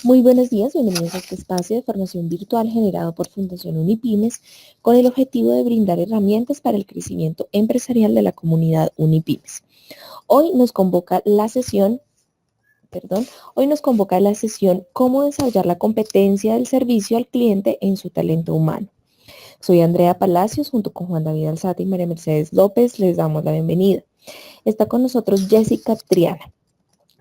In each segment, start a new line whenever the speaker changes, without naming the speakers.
Muy buenos días, bienvenidos a este espacio de formación virtual generado por Fundación Unipymes con el objetivo de brindar herramientas para el crecimiento empresarial de la comunidad Unipymes. Hoy nos convoca la sesión, Cómo desarrollar la competencia del servicio al cliente en su talento humano. Soy Andrea Palacios, junto con Juan David Alzate y María Mercedes López, les damos la bienvenida. Está con nosotros Jessica Triana.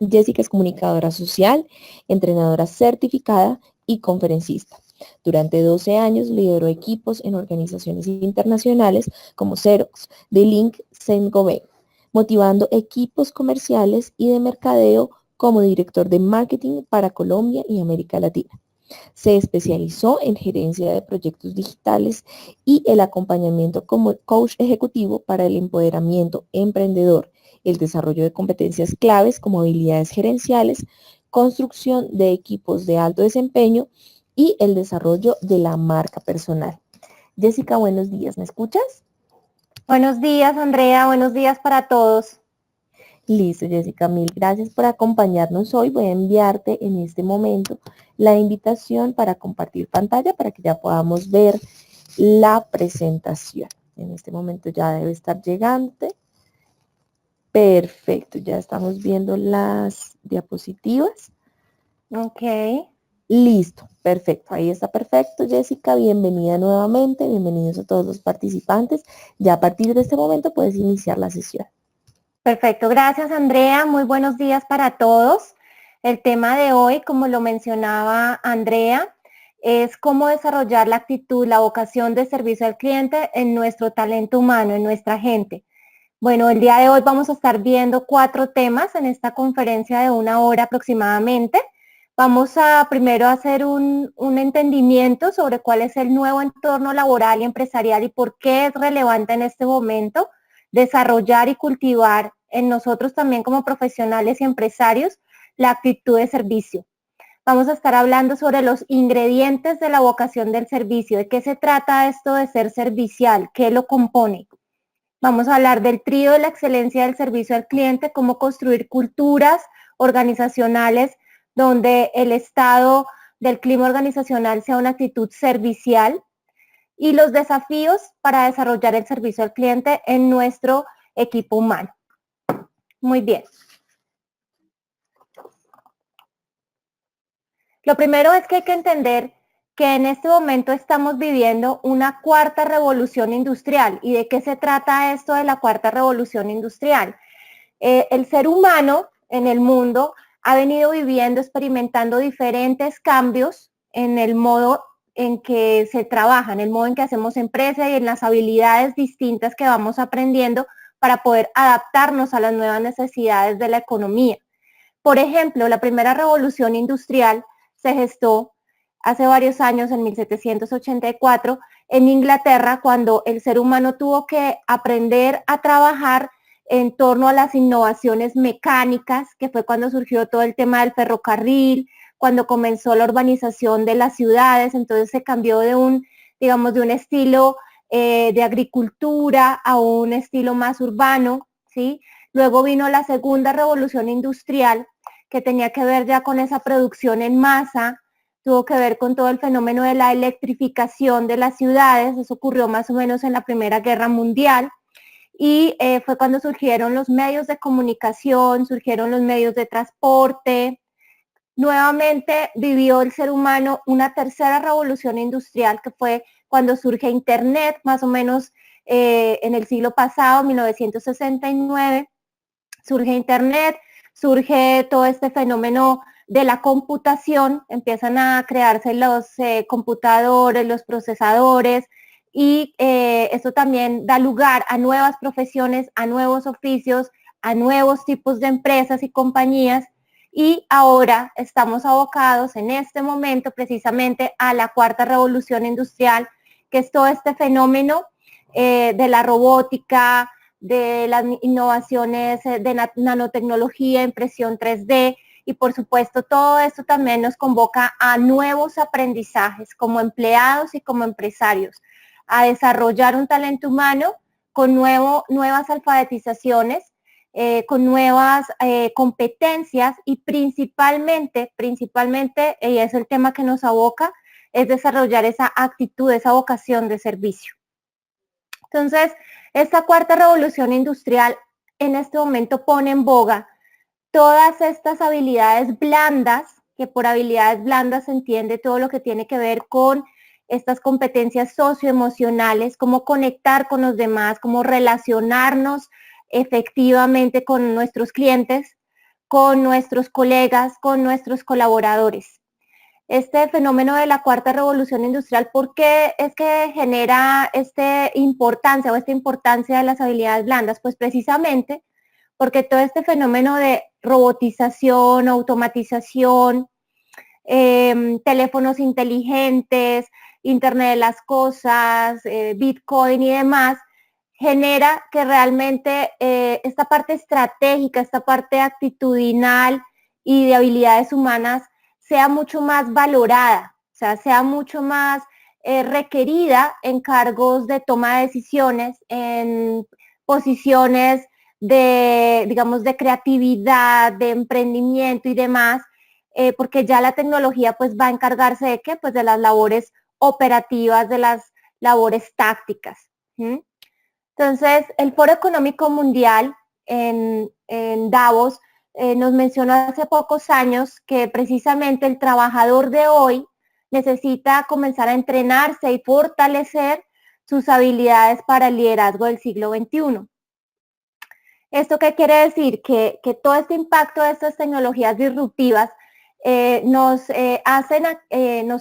Jessica es comunicadora social, entrenadora certificada y conferencista. Durante 12 años lideró equipos en organizaciones internacionales como Xerox, The-Link, Saint-Gobain, motivando equipos comerciales y de mercadeo como director de marketing para Colombia y América Latina. Se especializó en gerencia de proyectos digitales y el acompañamiento como coach ejecutivo para el empoderamiento emprendedor, el desarrollo de competencias claves como habilidades gerenciales, construcción de equipos de alto desempeño y el desarrollo de la marca personal. Jessica, buenos días, ¿me escuchas?
Buenos días, Andrea, buenos días para todos.
Listo, Jessica, mil gracias por acompañarnos hoy. Voy a enviarte en este momento la invitación para compartir pantalla para que ya podamos ver la presentación. En este momento ya debe estar llegante. Perfecto, ya estamos viendo las diapositivas.
Ok.
Listo, perfecto, ahí está perfecto, Jessica, bienvenida nuevamente, bienvenidos a todos los participantes. Ya a partir de este momento puedes iniciar la sesión.
Perfecto, gracias, Andrea. Muy buenos días para todos. El tema de hoy, como lo mencionaba Andrea, es cómo desarrollar la actitud, la vocación de servicio al cliente en nuestro talento humano, en nuestra gente. Bueno, el día de hoy vamos a estar viendo 4 temas en esta conferencia de 1 hora aproximadamente. Vamos a primero hacer un entendimiento sobre cuál es el nuevo entorno laboral y empresarial y por qué es relevante en este momento desarrollar y cultivar en nosotros también como profesionales y empresarios la actitud de servicio. Vamos a estar hablando sobre los ingredientes de la vocación del servicio, de qué se trata esto de ser servicial, qué lo compone. Vamos a hablar del trío de la excelencia del servicio al cliente, cómo construir culturas organizacionales donde el estado del clima organizacional sea una actitud servicial y los desafíos para desarrollar el servicio al cliente en nuestro equipo humano. Muy bien. Lo primero es que hay que entender que en este momento estamos viviendo una cuarta revolución industrial. ¿Y de qué se trata esto de la cuarta revolución industrial? El ser humano en el mundo ha venido viviendo, experimentando diferentes cambios en el modo en que se trabaja, en el modo en que hacemos empresa y en las habilidades distintas que vamos aprendiendo para poder adaptarnos a las nuevas necesidades de la economía. Por ejemplo, la primera revolución industrial se gestó hace varios años, en 1784, en Inglaterra, cuando el ser humano tuvo que aprender a trabajar en torno a las innovaciones mecánicas, que fue cuando surgió todo el tema del ferrocarril, cuando comenzó la urbanización de las ciudades, entonces se cambió de un estilo de agricultura a un estilo más urbano, ¿sí? Luego vino la segunda revolución industrial, que tenía que ver ya con esa producción en masa, tuvo que ver con todo el fenómeno de la electrificación de las ciudades, eso ocurrió más o menos en la Primera Guerra Mundial, y fue cuando surgieron los medios de comunicación, surgieron los medios de transporte. Nuevamente vivió el ser humano una tercera revolución industrial, que fue cuando surge Internet, más o menos en el siglo pasado, 1969, surge Internet, surge todo este fenómeno de la computación, empiezan a crearse los computadores, los procesadores, y esto también da lugar a nuevas profesiones, a nuevos oficios, a nuevos tipos de empresas y compañías, y ahora estamos abocados en este momento precisamente a la cuarta revolución industrial, que es todo este fenómeno de la robótica, de las innovaciones de nanotecnología, impresión 3D, y por supuesto todo esto también nos convoca a nuevos aprendizajes como empleados y como empresarios, a desarrollar un talento humano con nuevas alfabetizaciones con nuevas competencias y principalmente, y es el tema que nos aboca, es desarrollar esa actitud, esa vocación de servicio. Entonces, esta cuarta revolución industrial en este momento pone en boga todas estas habilidades blandas, que por habilidades blandas se entiende todo lo que tiene que ver con estas competencias socioemocionales, cómo conectar con los demás, cómo relacionarnos efectivamente con nuestros clientes, con nuestros colegas, con nuestros colaboradores. Este fenómeno de la cuarta revolución industrial, ¿por qué es que genera esta importancia de las habilidades blandas? Pues precisamente porque todo este fenómeno de robotización, automatización, teléfonos inteligentes, Internet de las cosas, Bitcoin y demás, genera que realmente esta parte estratégica, esta parte actitudinal y de habilidades humanas sea mucho más valorada, o sea, sea mucho más requerida en cargos de toma de decisiones, en posiciones de, digamos, de creatividad, de emprendimiento y demás, porque ya la tecnología pues va a encargarse de qué, pues de las labores operativas, de las labores tácticas. ¿Sí? Entonces, el Foro Económico Mundial en Davos nos mencionó hace pocos años que precisamente el trabajador de hoy necesita comenzar a entrenarse y fortalecer sus habilidades para el liderazgo del siglo XXI. ¿Esto qué quiere decir? Que todo este impacto de estas tecnologías disruptivas nos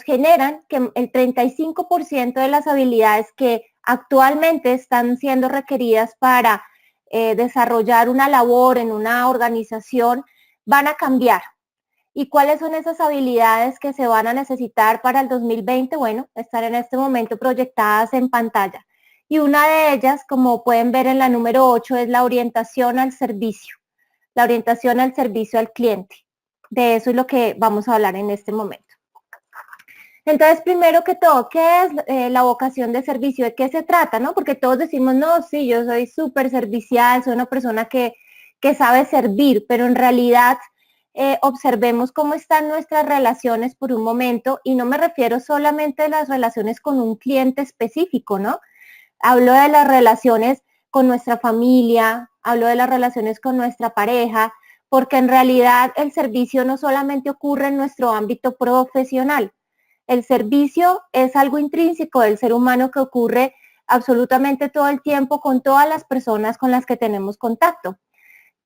generan que el 35% de las habilidades que actualmente están siendo requeridas para desarrollar una labor en una organización van a cambiar. ¿Y cuáles son esas habilidades que se van a necesitar para el 2020? Bueno, están en este momento proyectadas en pantalla. Y una de ellas, como pueden ver en la número 8, es la orientación al servicio al cliente. De eso es lo que vamos a hablar en este momento. Entonces, primero que todo, ¿qué es la vocación de servicio? ¿De qué se trata? ¿No? Porque todos decimos, no, sí, yo soy súper servicial, soy una persona que sabe servir, pero en realidad observemos cómo están nuestras relaciones por un momento, y no me refiero solamente a las relaciones con un cliente específico, ¿no? Hablo de las relaciones con nuestra familia, hablo de las relaciones con nuestra pareja, porque en realidad el servicio no solamente ocurre en nuestro ámbito profesional. El servicio es algo intrínseco del ser humano que ocurre absolutamente todo el tiempo con todas las personas con las que tenemos contacto.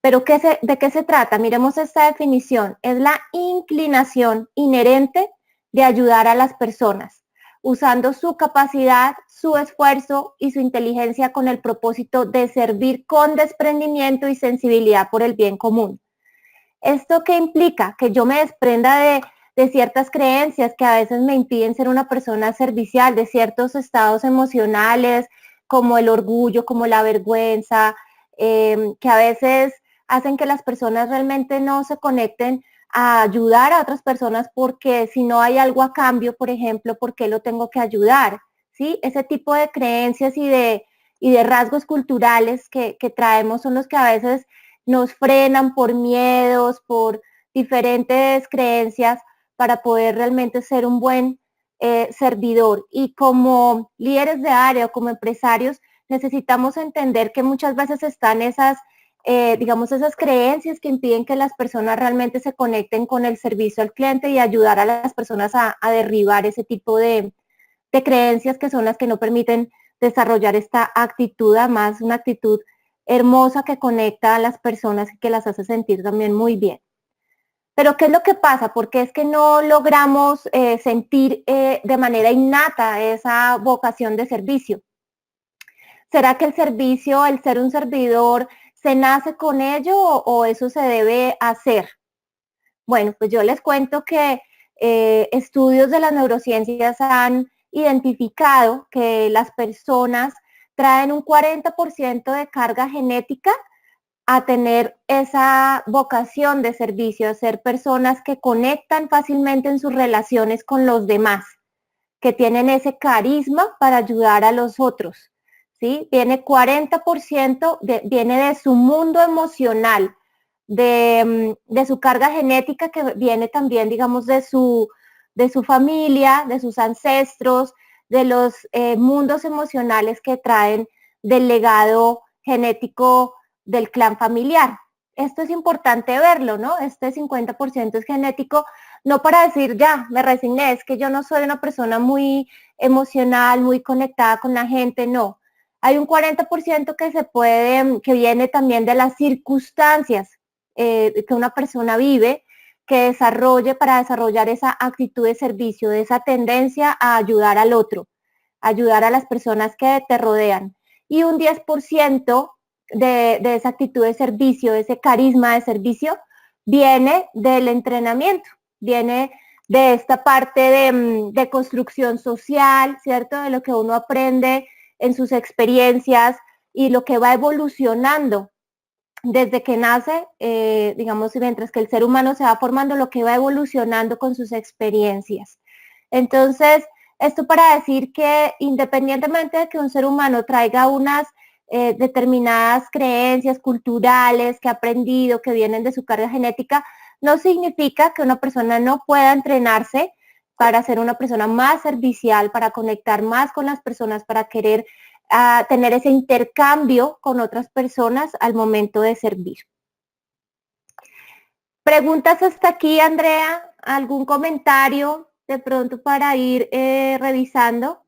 Pero ¿de qué se trata? Miremos esta definición. Es la inclinación inherente de ayudar a las personas, usando su capacidad, su esfuerzo y su inteligencia con el propósito de servir con desprendimiento y sensibilidad por el bien común. ¿Esto qué implica? Que yo me desprenda de ciertas creencias que a veces me impiden ser una persona servicial, de ciertos estados emocionales, como el orgullo, como la vergüenza, que a veces hacen que las personas realmente no se conecten a ayudar a otras personas, porque si no hay algo a cambio, por ejemplo, ¿por qué lo tengo que ayudar? ¿Sí? Ese tipo de creencias y de rasgos culturales que traemos son los que a veces nos frenan por miedos, por diferentes creencias, para poder realmente ser un buen servidor. Y como líderes de área o como empresarios, necesitamos entender que muchas veces están esas creencias que impiden que las personas realmente se conecten con el servicio al cliente, y ayudar a las personas a derribar ese tipo de creencias que son las que no permiten desarrollar esta actitud, además una actitud hermosa que conecta a las personas y que las hace sentir también muy bien. Pero ¿qué es lo que pasa? Porque es que no logramos sentir de manera innata esa vocación de servicio. ¿Será que el servicio, el ser un servidor, se nace con ello o eso se debe hacer? Bueno, pues yo les cuento que estudios de las neurociencias han identificado que las personas traen un 40% de carga genética a tener esa vocación de servicio, a ser personas que conectan fácilmente en sus relaciones con los demás, que tienen ese carisma para ayudar a los otros, ¿sí? Viene 40%, viene de su mundo emocional, de su carga genética, que viene también, digamos, de su familia, de sus ancestros, de los mundos emocionales que traen del legado genético del clan familiar. Esto es importante verlo, ¿no? Este 50% es genético, no para decir, ya, me resigné, es que yo no soy una persona muy emocional, muy conectada con la gente, no. Hay un 40% que viene también de las circunstancias que una persona vive, que desarrolle para desarrollar esa actitud de servicio, de esa tendencia a ayudar al otro, ayudar a las personas que te rodean. Y un 10% de esa actitud de servicio, de ese carisma de servicio, viene del entrenamiento, viene de esta parte de construcción social, ¿cierto? De lo que uno aprende en sus experiencias y lo que va evolucionando desde que nace, digamos, mientras que el ser humano se va formando, lo que va evolucionando con sus experiencias. Entonces, esto para decir que independientemente de que un ser humano traiga unas determinadas creencias culturales que ha aprendido, que vienen de su carga genética, no significa que una persona no pueda entrenarse para ser una persona más servicial, para conectar más con las personas, para querer tener ese intercambio con otras personas al momento de servir. ¿Preguntas hasta aquí, Andrea? ¿Algún comentario de pronto para ir revisando?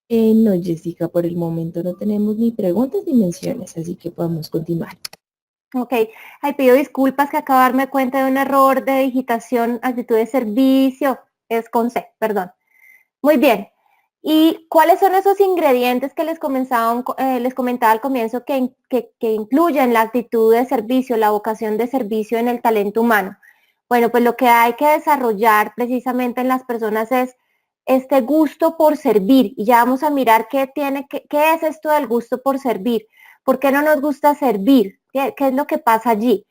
No, Jessica, por el momento no tenemos ni preguntas ni menciones, así que podemos continuar.
Ok, ay, pido disculpas que acabo de darme cuenta de un error de digitación, actitud de servicio, es con C, perdón. Muy bien. ¿Y cuáles son esos ingredientes que les comentaba al comienzo que incluyen la actitud de servicio, la vocación de servicio en el talento humano? Bueno, pues lo que hay que desarrollar precisamente en las personas es este gusto por servir. Y ya vamos a mirar qué es esto del gusto por servir. ¿Por qué no nos gusta servir? ¿Qué es lo que pasa allí?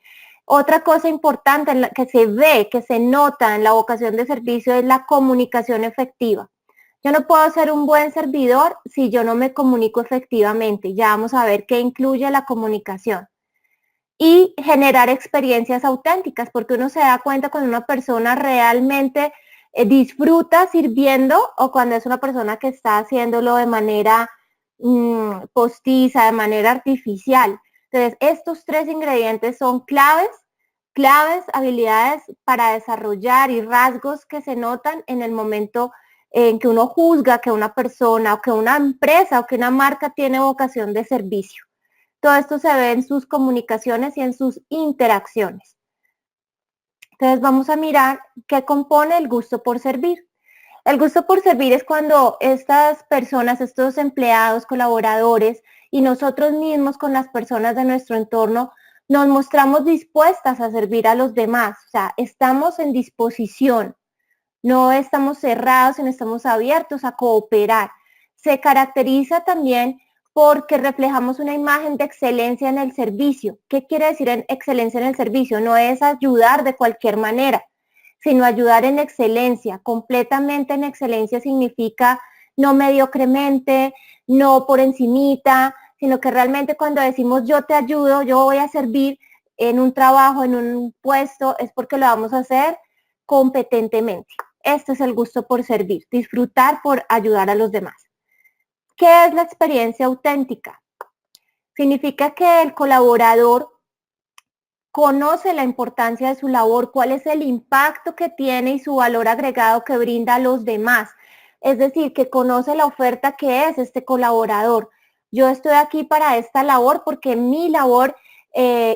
Otra cosa importante que se ve, que se nota en la vocación de servicio es la comunicación efectiva. Yo no puedo ser un buen servidor si yo no me comunico efectivamente. Ya vamos a ver qué incluye la comunicación. Y generar experiencias auténticas, porque uno se da cuenta cuando una persona realmente disfruta sirviendo o cuando es una persona que está haciéndolo de manera postiza, de manera artificial. Entonces, estos tres ingredientes son claves, habilidades para desarrollar y rasgos que se notan en el momento en que uno juzga que una persona o que una empresa o que una marca tiene vocación de servicio. Todo esto se ve en sus comunicaciones y en sus interacciones. Entonces vamos a mirar qué compone el gusto por servir. El gusto por servir es cuando estas personas, estos empleados, colaboradores y nosotros mismos con las personas de nuestro entorno nos mostramos dispuestas a servir a los demás. O sea, estamos en disposición. No estamos cerrados, sino estamos abiertos a cooperar. Se caracteriza también porque reflejamos una imagen de excelencia en el servicio. ¿Qué quiere decir en excelencia en el servicio? No es ayudar de cualquier manera, sino ayudar en excelencia. Completamente en excelencia significa no mediocremente, no por encimita, sino que realmente cuando decimos yo te ayudo, yo voy a servir en un trabajo, en un puesto, es porque lo vamos a hacer competentemente. Este es el gusto por servir, disfrutar por ayudar a los demás. ¿Qué es la experiencia auténtica? Significa que el colaborador conoce la importancia de su labor, cuál es el impacto que tiene y su valor agregado que brinda a los demás. Es decir, que conoce la oferta que es este colaborador. Yo estoy aquí para esta labor porque mi labor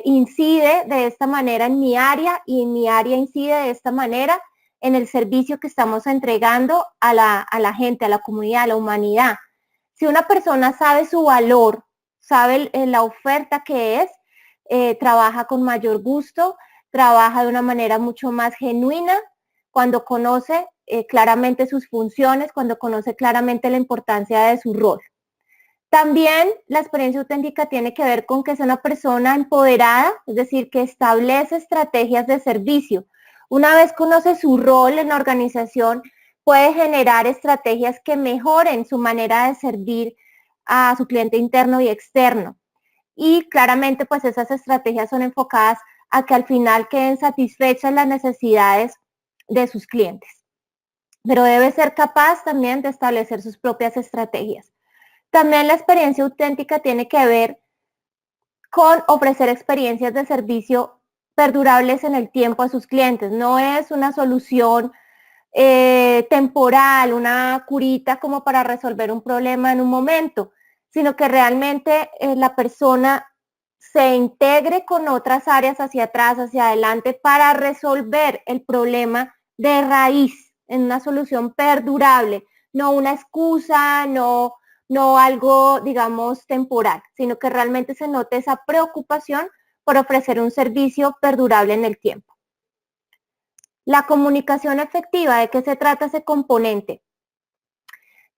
incide de esta manera en mi área y en mi área incide de esta manera en el servicio que estamos entregando a la gente, a la comunidad, a la humanidad. Si una persona sabe su valor, sabe la oferta que es, trabaja con mayor gusto, trabaja de una manera mucho más genuina, cuando conoce claramente sus funciones, cuando conoce claramente la importancia de su rol. También la experiencia auténtica tiene que ver con que es una persona empoderada, es decir, que establece estrategias de servicio. Una vez conoce su rol en la organización, puede generar estrategias que mejoren su manera de servir a su cliente interno y externo. Y claramente pues esas estrategias son enfocadas a que al final queden satisfechas las necesidades de sus clientes. Pero debe ser capaz también de establecer sus propias estrategias. También la experiencia auténtica tiene que ver con ofrecer experiencias de servicio perdurables en el tiempo a sus clientes. No es una solución temporal, una curita como para resolver un problema en un momento, sino que realmente la persona se integre con otras áreas hacia atrás, hacia adelante, para resolver el problema de raíz en una solución perdurable, no una excusa, no algo, digamos, temporal, sino que realmente se note esa preocupación por ofrecer un servicio perdurable en el tiempo. La comunicación efectiva, ¿de qué se trata ese componente?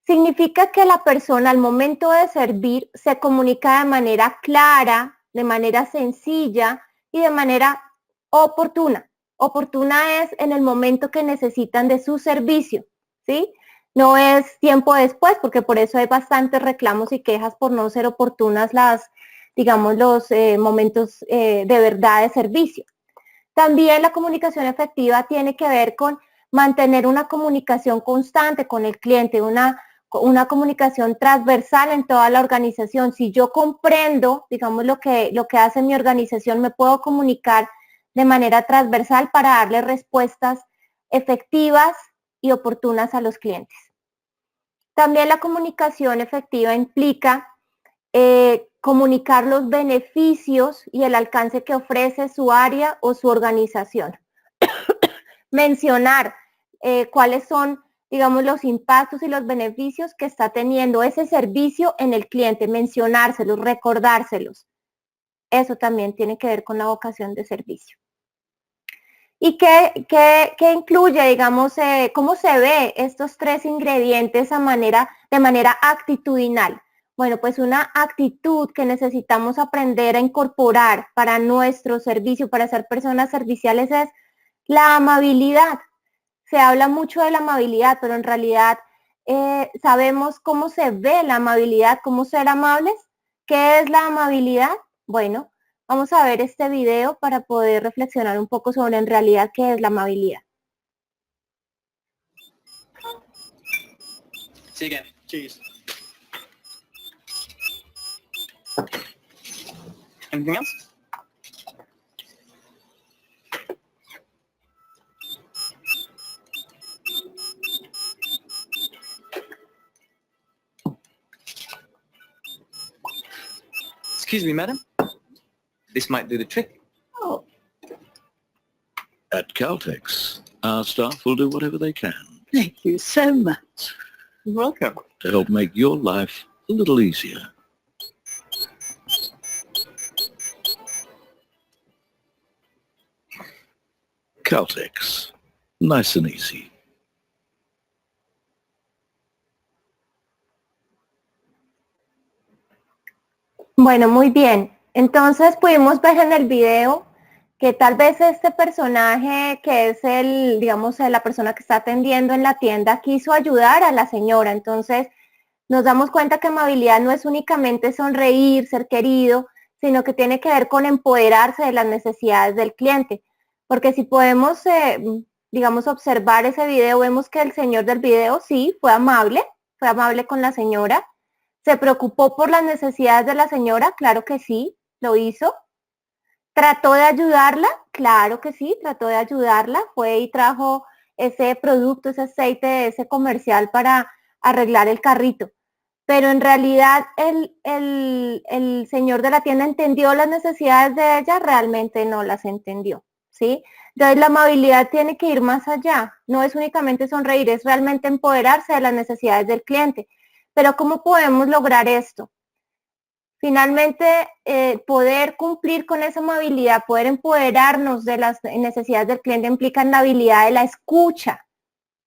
Significa que la persona al momento de servir se comunica de manera clara, de manera sencilla y de manera oportuna. Oportuna es en el momento que necesitan de su servicio, ¿sí? No es tiempo después, porque por eso hay bastantes reclamos y quejas por no ser oportunas digamos, los momentos de verdad de servicio. También la comunicación efectiva tiene que ver con mantener una comunicación constante con el cliente, una comunicación transversal en toda la organización. Si yo comprendo, digamos, lo que hace mi organización, me puedo comunicar de manera transversal para darle respuestas efectivas y oportunas a los clientes. También la comunicación efectiva implica comunicar los beneficios y el alcance que ofrece su área o su organización. Mencionar cuáles son, digamos, los impactos y los beneficios que está teniendo ese servicio en el cliente, mencionárselos, recordárselos. Eso también tiene que ver con la vocación de servicio. ¿Y qué incluye, digamos, cómo se ve estos tres ingredientes de manera actitudinal? Bueno, pues una actitud que necesitamos aprender a incorporar para nuestro servicio, para ser personas serviciales, es la amabilidad. Se habla mucho de la amabilidad, pero en realidad sabemos cómo se ve la amabilidad, cómo ser amables. ¿Qué es la amabilidad? Bueno, vamos a ver este video para poder reflexionar un poco sobre en realidad qué es la amabilidad.
See you again. Cheers. Anything else? Excuse me, madam. This might do the trick.
Oh.
At Caltex, our staff will do whatever they can
Thank you so much.
You're welcome.
to help make your life a little easier. Caltex, nice and easy.
Bueno, muy bien. Entonces pudimos ver en el video que tal vez este personaje, que es digamos, la persona que está atendiendo en la tienda, quiso ayudar a la señora. Entonces nos damos cuenta que amabilidad no es únicamente sonreír, ser querido, sino que tiene que ver con empoderarse de las necesidades del cliente. Porque si podemos, digamos, observar ese video, vemos que el señor del video sí fue amable con la señora. ¿Se preocupó por las necesidades de la señora? Claro que sí, lo hizo. ¿Trató de ayudarla? Claro que sí, trató de ayudarla. Fue y trajo ese producto, ese aceite, ese comercial para arreglar el carrito. Pero en realidad el señor de la tienda entendió las necesidades de ella, realmente no las entendió, ¿sí? Entonces la amabilidad tiene que ir más allá. No es únicamente sonreír, es realmente empoderarse de las necesidades del cliente. Pero ¿cómo podemos lograr esto? Finalmente, poder cumplir con esa amabilidad, poder empoderarnos de las necesidades del cliente implica la habilidad de la escucha.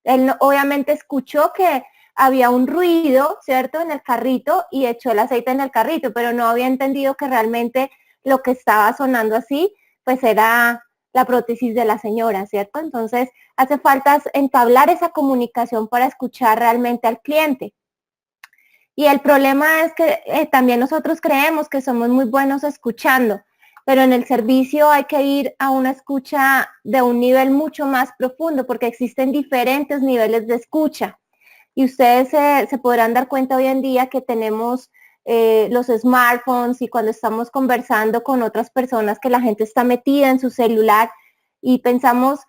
Él obviamente escuchó que había un ruido, ¿cierto?, en el carrito y echó el aceite en el carrito, pero no había entendido que realmente lo que estaba sonando así, pues era la prótesis de la señora, ¿cierto? Entonces, hace falta entablar esa comunicación para escuchar realmente al cliente. Y el problema es que también nosotros creemos que somos muy buenos escuchando, pero en el servicio hay que ir a una escucha de un nivel mucho más profundo, porque existen diferentes niveles de escucha. Y ustedes se podrán dar cuenta hoy en día que tenemos los smartphones, y cuando estamos conversando con otras personas, que la gente está metida en su celular y pensamos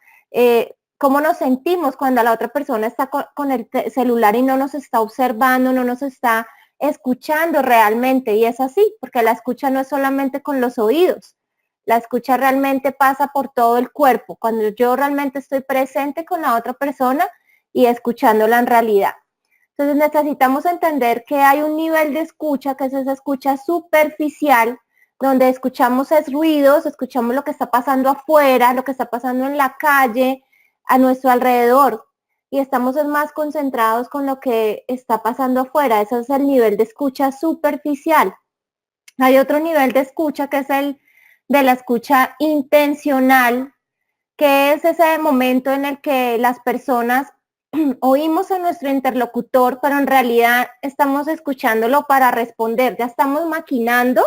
cómo nos sentimos cuando la otra persona está con el celular y no nos está observando, no nos está escuchando realmente. Y es así, porque la escucha no es solamente con los oídos, la escucha realmente pasa por todo el cuerpo, cuando yo realmente estoy presente con la otra persona y escuchándola en realidad. Entonces necesitamos entender que hay un nivel de escucha, que es esa escucha superficial, donde escuchamos es ruidos, escuchamos lo que está pasando afuera, lo que está pasando en la calle, a nuestro alrededor, y estamos más concentrados con lo que está pasando afuera. Ese es el nivel de escucha superficial. Hay otro nivel de escucha, que es el de la escucha intencional, que es ese momento en el que las personas oímos a nuestro interlocutor, pero en realidad estamos escuchándolo para responder. Ya estamos maquinando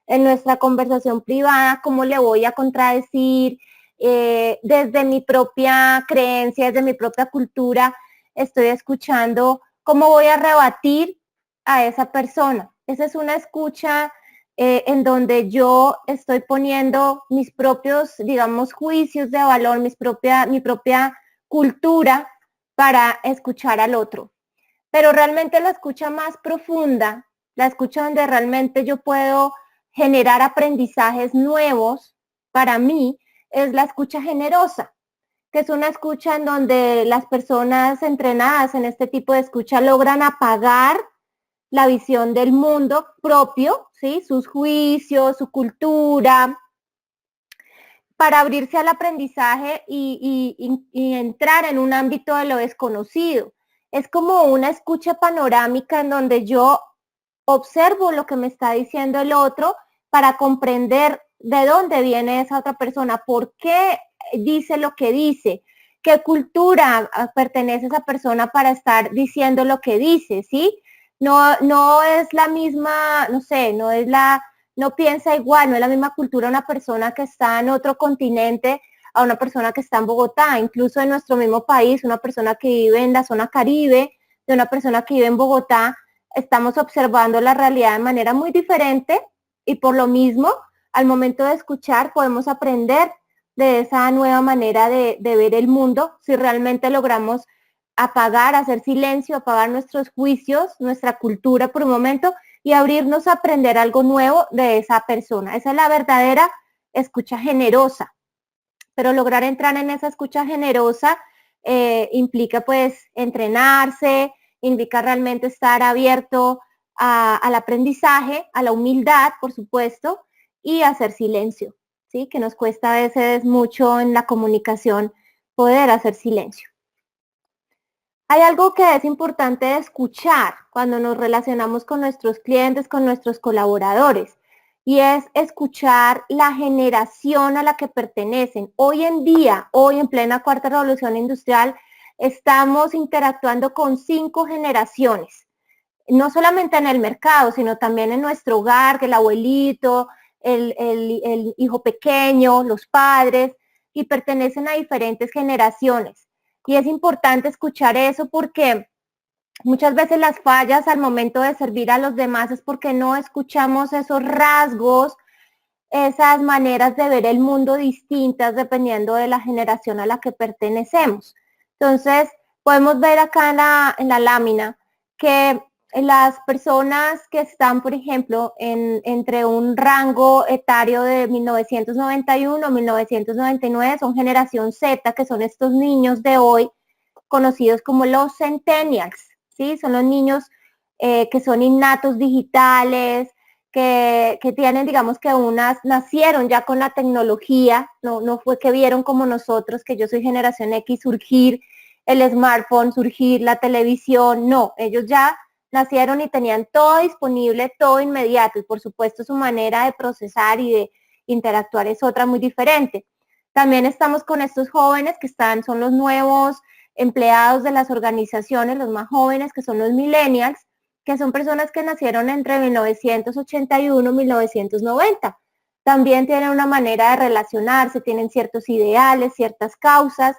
en nuestra conversación privada cómo le voy a contradecir, desde mi propia creencia, desde mi propia cultura, estoy escuchando cómo voy a rebatir a esa persona. Esa es una escucha en donde yo estoy poniendo mis propios, digamos, juicios de valor, mi propia cultura para escuchar al otro. Pero realmente la escucha más profunda, la escucha donde realmente yo puedo generar aprendizajes nuevos para mí, es la escucha generosa, que es una escucha en donde las personas entrenadas en este tipo de escucha logran apagar la visión del mundo propio, ¿sí? Sus juicios, su cultura, para abrirse al aprendizaje y entrar en un ámbito de lo desconocido. Es como una escucha panorámica en donde yo observo lo que me está diciendo el otro para comprender de dónde viene esa otra persona, por qué dice lo que dice, qué cultura pertenece esa persona para estar diciendo lo que dice, ¿sí? No es la misma, no sé, no piensa igual, no es la misma cultura una persona que está en otro continente a una persona que está en Bogotá, incluso en nuestro mismo país, una persona que vive en la zona Caribe, de una persona que vive en Bogotá. Estamos observando la realidad de manera muy diferente, y por lo mismo, al momento de escuchar, podemos aprender de esa nueva manera de ver el mundo, si realmente logramos hacer silencio, apagar nuestros juicios, nuestra cultura por un momento, y abrirnos a aprender algo nuevo de esa persona. Esa es la verdadera escucha generosa. Pero lograr entrar en esa escucha generosa implica pues entrenarse, implica realmente estar abierto al aprendizaje, a la humildad, por supuesto, y hacer silencio, ¿sí? Que nos cuesta a veces mucho en la comunicación poder hacer silencio. Hay algo que es importante escuchar cuando nos relacionamos con nuestros clientes, con nuestros colaboradores, y es escuchar la generación a la que pertenecen. Hoy en día, hoy en plena cuarta revolución industrial, estamos interactuando con 5 generaciones, no solamente en el mercado, sino también en nuestro hogar, que el abuelito, el hijo pequeño, los padres, y pertenecen a diferentes generaciones. Y es importante escuchar eso, porque muchas veces las fallas al momento de servir a los demás es porque no escuchamos esos rasgos, esas maneras de ver el mundo distintas dependiendo de la generación a la que pertenecemos. Entonces, podemos ver acá en la lámina que las personas que están, por ejemplo, entre un rango etario de 1991 a 1999 son generación Z, que son estos niños de hoy, conocidos como los centennials, ¿sí? Son los niños que son innatos digitales, que tienen, digamos que nacieron ya con la tecnología, no fue que vieron como nosotros, que yo soy generación X, surgir el smartphone, surgir la televisión, no, ellos ya nacieron y tenían todo disponible, todo inmediato, y por supuesto su manera de procesar y de interactuar es otra muy diferente. También estamos con estos jóvenes que son los nuevos empleados de las organizaciones, los más jóvenes, que son los millennials, que son personas que nacieron entre 1981 y 1990. También tienen una manera de relacionarse, tienen ciertos ideales, ciertas causas,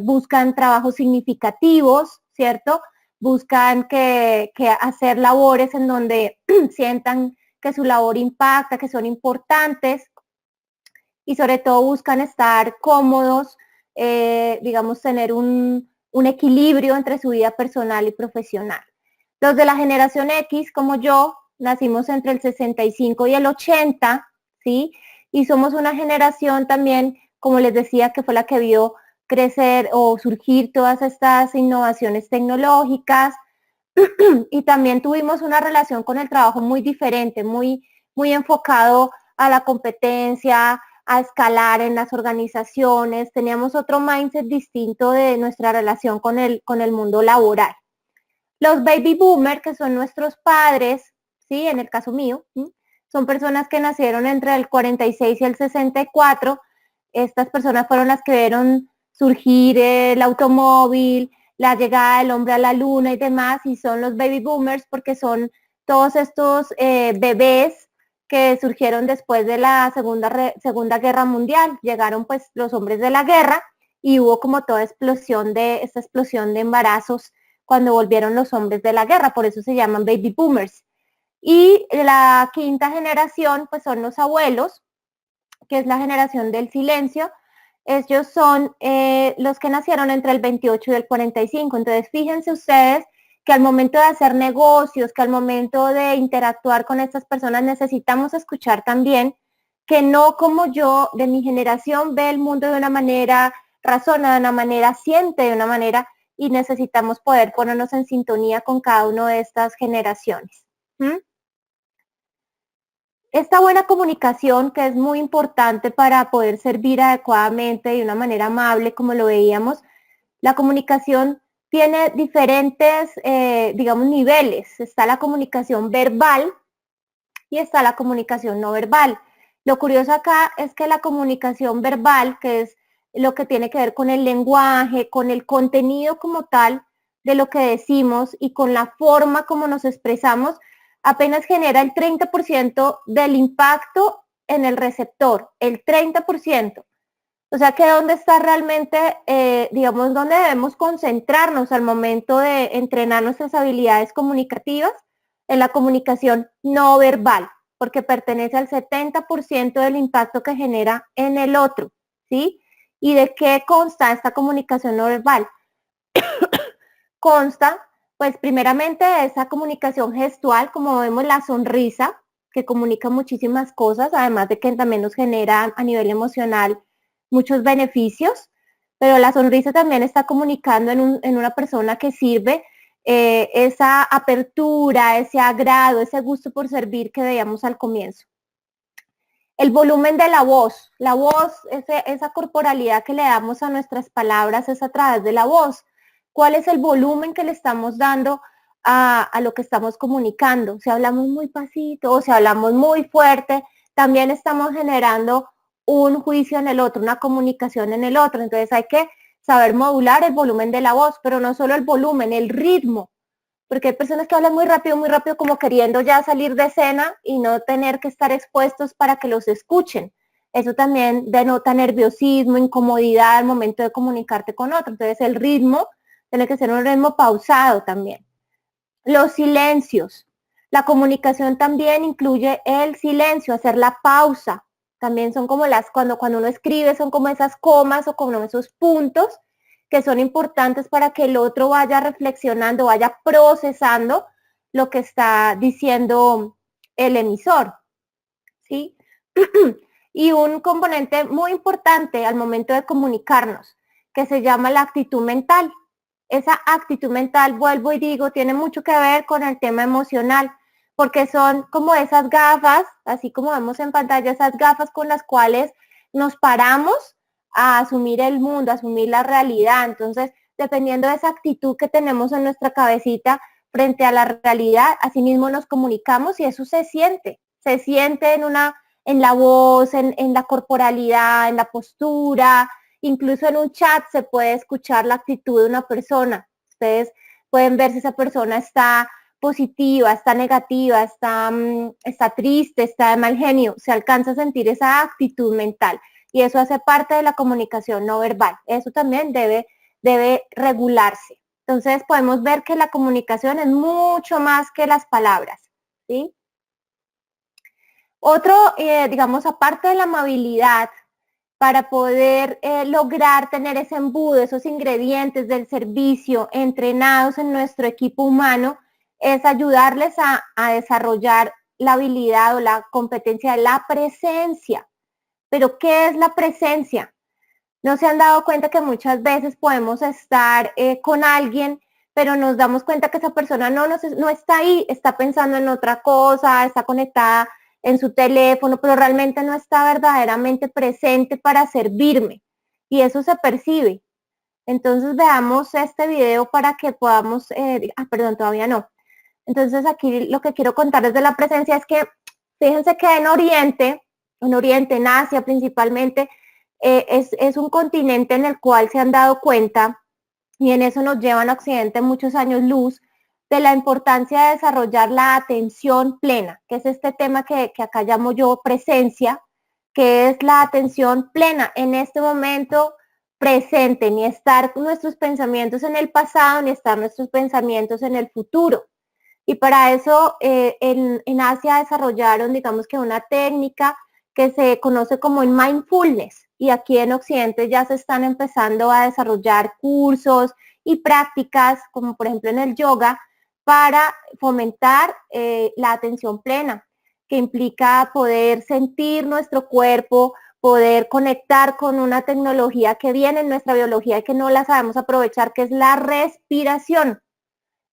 buscan trabajos significativos, ¿cierto? Buscan que hacer labores en donde sientan que su labor impacta, que son importantes, y sobre todo buscan estar cómodos, digamos, tener un equilibrio entre su vida personal y profesional. Los de la generación X, como yo, nacimos entre el 65 y el 80, ¿sí? Y somos una generación también, como les decía, que fue la que vio crecer o surgir todas estas innovaciones tecnológicas, y también tuvimos una relación con el trabajo muy diferente, muy enfocado a la competencia, a escalar en las organizaciones, teníamos otro mindset distinto de nuestra relación con el mundo laboral. Los baby boomers, que son nuestros padres, ¿sí? En el caso mío, ¿sí? Son personas que nacieron entre el 46 y el 64. Estas personas fueron las que vieron surgir el automóvil, la llegada del hombre a la luna y demás, y son los baby boomers porque son todos estos bebés que surgieron después de la Segunda Guerra Mundial. Llegaron pues los hombres de la guerra y hubo como toda esta explosión de embarazos cuando volvieron los hombres de la guerra, por eso se llaman baby boomers. Y la quinta generación pues son los abuelos, que es la generación del silencio. Ellos son los que nacieron entre el 28 y el 45. Entonces, fíjense ustedes que al momento de hacer negocios, que al momento de interactuar con estas personas, necesitamos escuchar también que no como yo, de mi generación, ve el mundo de una manera, razona de una manera, siente de una manera, y necesitamos poder ponernos en sintonía con cada una de estas generaciones. Esta buena comunicación, que es muy importante para poder servir adecuadamente de una manera amable, como lo veíamos, la comunicación tiene diferentes, digamos, niveles. Está la comunicación verbal y está la comunicación no verbal. Lo curioso acá es que la comunicación verbal, que es lo que tiene que ver con el lenguaje, con el contenido como tal de lo que decimos y con la forma como nos expresamos, apenas genera el 30% del impacto en el receptor, el 30%. O sea que dónde está realmente, digamos, dónde debemos concentrarnos al momento de entrenar nuestras habilidades comunicativas, en la comunicación no verbal, porque pertenece al 70% del impacto que genera en el otro, ¿sí? ¿Y de qué consta esta comunicación no verbal? Consta, pues primeramente, de esa comunicación gestual, como vemos la sonrisa, que comunica muchísimas cosas, además de que también nos genera a nivel emocional muchos beneficios, pero la sonrisa también está comunicando en una persona que sirve esa apertura, ese agrado, ese gusto por servir que veíamos al comienzo. El volumen de la voz, esa corporalidad que le damos a nuestras palabras es a través de la voz. ¿Cuál es el volumen que le estamos dando a lo que estamos comunicando? Si hablamos muy pasito o si hablamos muy fuerte, también estamos generando un juicio en el otro, una comunicación en el otro. Entonces hay que saber modular el volumen de la voz, pero no solo el volumen, el ritmo, porque hay personas que hablan muy rápido, como queriendo ya salir de escena y no tener que estar expuestos para que los escuchen. Eso también denota nerviosismo, incomodidad al momento de comunicarte con otro. Entonces el ritmo tiene que ser un ritmo pausado también. Los silencios. La comunicación también incluye el silencio, hacer la pausa. También son como cuando uno escribe, son como esas comas o como esos puntos que son importantes para que el otro vaya reflexionando, vaya procesando lo que está diciendo el emisor, ¿sí? Y un componente muy importante al momento de comunicarnos, que se llama la actitud mental. Esa actitud mental, vuelvo y digo, tiene mucho que ver con el tema emocional, porque son como esas gafas, así como vemos en pantalla, esas gafas con las cuales nos paramos a asumir el mundo, a asumir la realidad. Entonces, dependiendo de esa actitud que tenemos en nuestra cabecita frente a la realidad, así mismo nos comunicamos y eso se siente en la voz, en la corporalidad, en la postura, incluso en un chat se puede escuchar la actitud de una persona. Ustedes pueden ver si esa persona está positiva, está negativa, está triste, está de mal genio, se alcanza a sentir esa actitud mental y eso hace parte de la comunicación no verbal. Eso también debe regularse. Entonces podemos ver que la comunicación es mucho más que las palabras, ¿sí? Otro, digamos, aparte de la amabilidad, para poder lograr tener ese embudo, esos ingredientes del servicio entrenados en nuestro equipo humano, es ayudarles a desarrollar la habilidad o la competencia de la presencia. ¿Pero qué es la presencia? ¿No se han dado cuenta que muchas veces podemos estar con alguien, pero nos damos cuenta que esa persona no está ahí, está pensando en otra cosa, está conectada en su teléfono, pero realmente no está verdaderamente presente para servirme? Y eso se percibe. Entonces veamos este video para que podamos, perdón, todavía no. Entonces aquí lo que quiero contarles de la presencia es que fíjense que en Oriente, en Asia principalmente, es un continente en el cual se han dado cuenta, y en eso nos llevan a Occidente muchos años luz, de la importancia de desarrollar la atención plena, que es este tema que acá llamo yo presencia, que es la atención plena en este momento presente, ni estar nuestros pensamientos en el pasado, ni estar nuestros pensamientos en el futuro. Y para eso en Asia desarrollaron, digamos que una técnica que se conoce como el mindfulness, y aquí en Occidente ya se están empezando a desarrollar cursos y prácticas, como por ejemplo en el yoga, para fomentar la atención plena, que implica poder sentir nuestro cuerpo, poder conectar con una tecnología que viene en nuestra biología y que no la sabemos aprovechar, que es la respiración.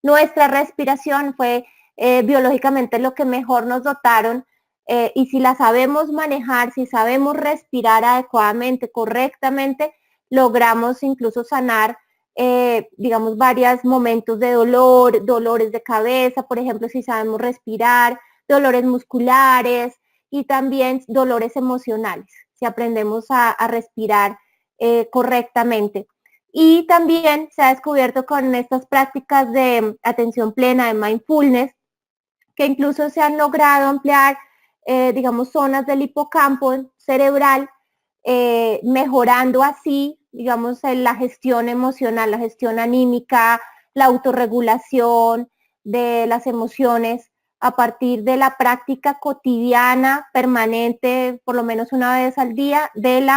Nuestra respiración fue biológicamente lo que mejor nos dotaron, y si la sabemos manejar, si sabemos respirar adecuadamente, correctamente, logramos incluso sanar digamos, varios momentos de dolor, dolores de cabeza, por ejemplo, si sabemos respirar, dolores musculares y también dolores emocionales, si aprendemos a respirar correctamente. Y también se ha descubierto con estas prácticas de atención plena, de mindfulness, que incluso se han logrado ampliar, digamos, zonas del hipocampo cerebral, mejorando así, digamos, la gestión emocional, la gestión anímica, la autorregulación de las emociones a partir de la práctica cotidiana, permanente, por lo menos una vez al día, de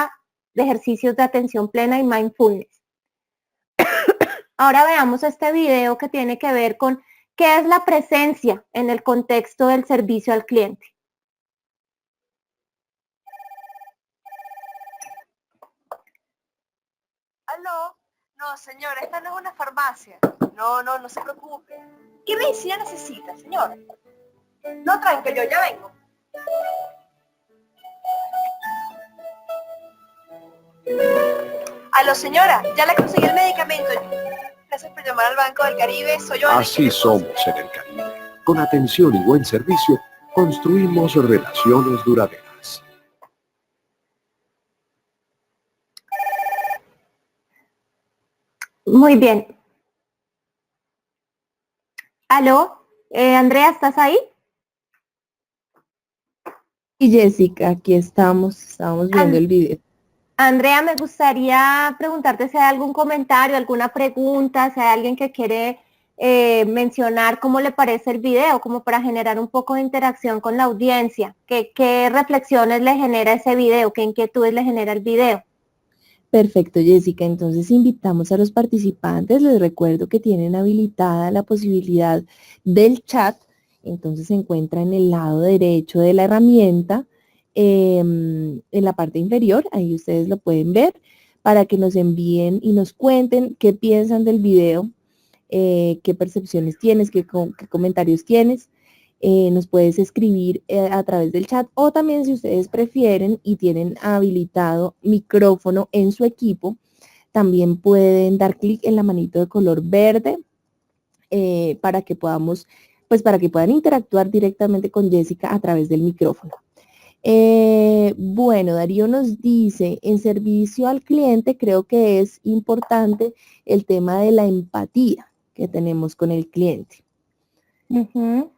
ejercicios de atención plena y mindfulness. Ahora veamos este video que tiene que ver con qué es la presencia en el contexto del servicio al cliente.
¿Aló? No, señora, esta no es una farmacia. No se preocupe. ¿Qué medicina necesita, señora? No, tranquilo, yo ya vengo. Aló, señora, ya le conseguí el medicamento. Gracias por llamar al Banco del Caribe, soy yo.
Así somos en el Caribe. Con atención y buen servicio, construimos relaciones duraderas.
Muy bien. ¿Aló? Andrea, ¿estás ahí?
Y Jessica, aquí estamos viendo el video.
Andrea, me gustaría preguntarte si hay algún comentario, alguna pregunta, si hay alguien que quiere mencionar cómo le parece el video, como para generar un poco de interacción con la audiencia. ¿Qué reflexiones le genera ese video? ¿Qué inquietudes le genera el video?
Perfecto, Jessica. Entonces invitamos a los participantes. Les recuerdo que tienen habilitada la posibilidad del chat. Entonces se encuentra en el lado derecho de la herramienta, en la parte inferior. Ahí ustedes lo pueden ver para que nos envíen y nos cuenten qué piensan del video, qué percepciones tienes, qué comentarios tienes. Nos puedes escribir a través del chat, o también si ustedes prefieren y tienen habilitado micrófono en su equipo, también pueden dar clic en la manito de color verde para que podamos, pues para que puedan interactuar directamente con Jessica a través del micrófono. Bueno, Darío nos dice, en servicio al cliente creo que es importante el tema de la empatía que tenemos con el cliente.
Ujú.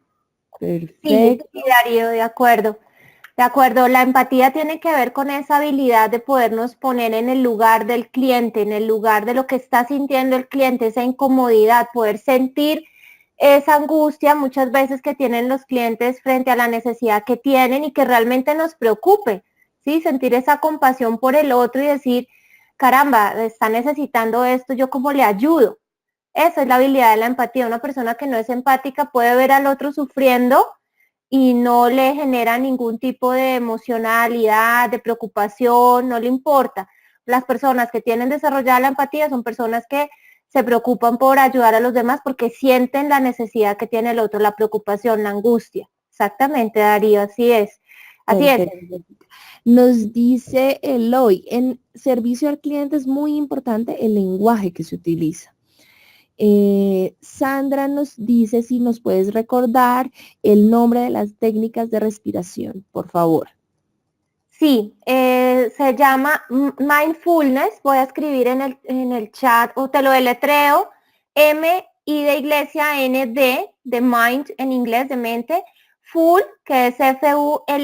Perfecto.
Sí, Darío, de acuerdo. De acuerdo, la empatía tiene que ver con esa habilidad de podernos poner en el lugar del cliente, en el lugar de lo que está sintiendo el cliente, esa incomodidad, poder sentir esa angustia muchas veces que tienen los clientes frente a la necesidad que tienen y que realmente nos preocupe, ¿sí? Sentir esa compasión por el otro y decir, caramba, está necesitando esto, ¿yo cómo le ayudo? Esa es la habilidad de la empatía. Una persona que no es empática puede ver al otro sufriendo y no le genera ningún tipo de emocionalidad, de preocupación, no le importa. Las personas que tienen desarrollada la empatía son personas que se preocupan por ayudar a los demás porque sienten la necesidad que tiene el otro, la preocupación, la angustia. Exactamente, Darío, así es. Así es.
Perfecto. Nos dice Eloy, en servicio al cliente es muy importante el lenguaje que se utiliza. Sandra nos dice si nos puedes recordar el nombre de las técnicas de respiración, por favor.
Sí, se llama mindfulness. Voy a escribir en el chat o te lo deletreo. M-I de iglesia, N-D, de mind en inglés, de mente. Full, que es F-U-L-L-N-E-S-S,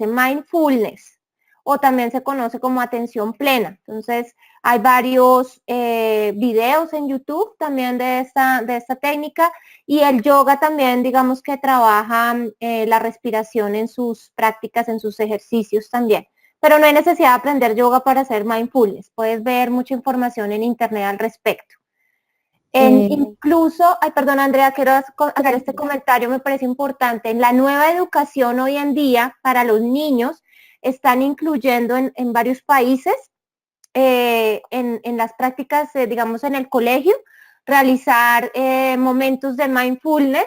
mindfulness. O también se conoce como atención plena. Entonces, hay varios videos en YouTube también de esta técnica. Y el yoga también, digamos que trabaja la respiración en sus prácticas, en sus ejercicios también. Pero no hay necesidad de aprender yoga para hacer mindfulness. Puedes ver mucha información en internet al respecto. Incluso, perdón Andrea, quiero hacer este comentario, me parece importante. En la nueva educación hoy en día, para los niños, están incluyendo en varios países, en las prácticas, digamos, en el colegio, realizar momentos de mindfulness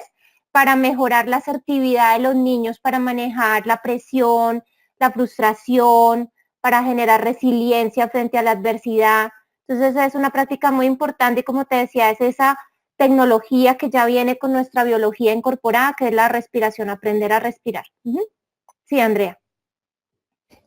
para mejorar la asertividad de los niños, para manejar la presión, la frustración, para generar resiliencia frente a la adversidad. Entonces es una práctica muy importante y como te decía, es esa tecnología que ya viene con nuestra biología incorporada, que es la respiración, aprender a respirar. Sí, Andrea.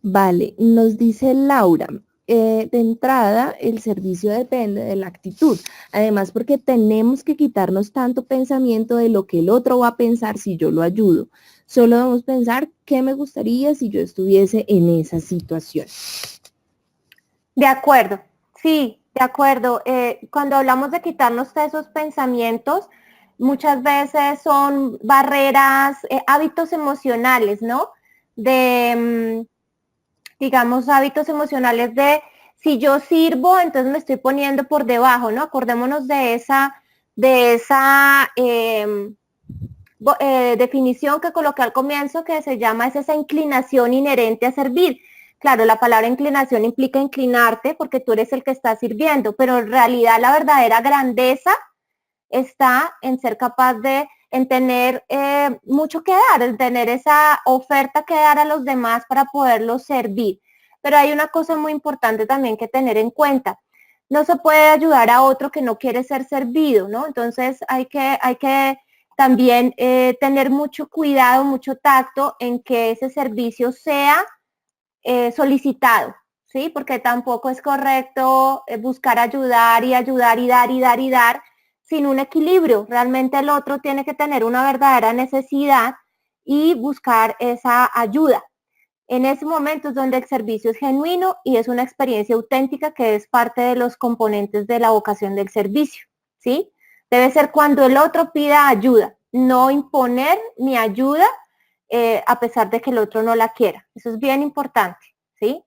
Vale, nos dice Laura, de entrada el servicio depende de la actitud, además porque tenemos que quitarnos tanto pensamiento de lo que el otro va a pensar si yo lo ayudo. Solo debemos pensar qué me gustaría si yo estuviese en esa situación.
De acuerdo, sí, de acuerdo. Cuando hablamos de quitarnos esos pensamientos, muchas veces son barreras, hábitos emocionales, ¿no? Digamos, hábitos emocionales de si yo sirvo, entonces me estoy poniendo por debajo, ¿no? Acordémonos de esa definición que coloqué al comienzo, que se llama, es esa inclinación inherente a servir. Claro, la palabra inclinación implica inclinarte porque tú eres el que está sirviendo, pero en realidad la verdadera grandeza está en ser capaz de en tener mucho que dar, en tener esa oferta que dar a los demás para poderlos servir. Pero hay una cosa muy importante también que tener en cuenta. No se puede ayudar a otro que no quiere ser servido, ¿no? Entonces hay que también tener mucho cuidado, mucho tacto en que ese servicio sea solicitado, ¿sí? Porque tampoco es correcto buscar ayudar y ayudar y dar y dar y dar sin un equilibrio. Realmente el otro tiene que tener una verdadera necesidad y buscar esa ayuda. En ese momento es donde el servicio es genuino y es una experiencia auténtica que es parte de los componentes de la vocación del servicio, ¿sí? Debe ser cuando el otro pida ayuda, no imponer mi ayuda a pesar de que el otro no la quiera. Eso es bien importante, ¿sí?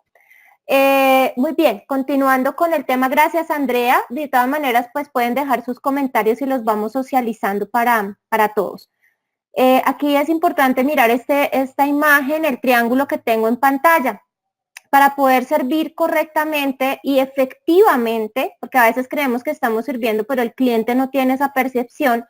Muy bien, continuando con el tema, gracias Andrea. De todas maneras, pues pueden dejar sus comentarios y los vamos socializando para todos. Aquí es importante mirar esta imagen, el triángulo que tengo en pantalla. Para poder servir correctamente y efectivamente, porque a veces creemos que estamos sirviendo, pero el cliente no tiene esa percepción,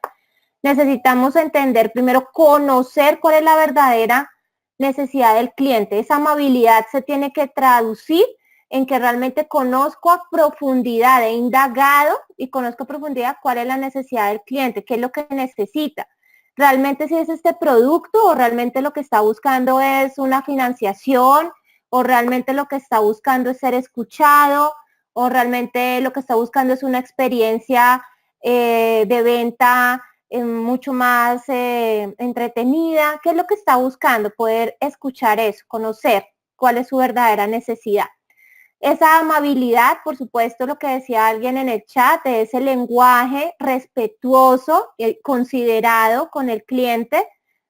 necesitamos entender primero, conocer cuál es la verdadera necesidad del cliente. Esa amabilidad se tiene que traducir en que realmente conozco a profundidad, he indagado y conozco a profundidad cuál es la necesidad del cliente, qué es lo que necesita. Realmente si es este producto o realmente lo que está buscando es una financiación o realmente lo que está buscando es ser escuchado o realmente lo que está buscando es una experiencia de venta mucho más entretenida. ¿Qué es lo que está buscando? Poder escuchar eso, conocer cuál es su verdadera necesidad. Esa amabilidad, por supuesto, lo que decía alguien en el chat, de ese lenguaje respetuoso, considerado con el cliente.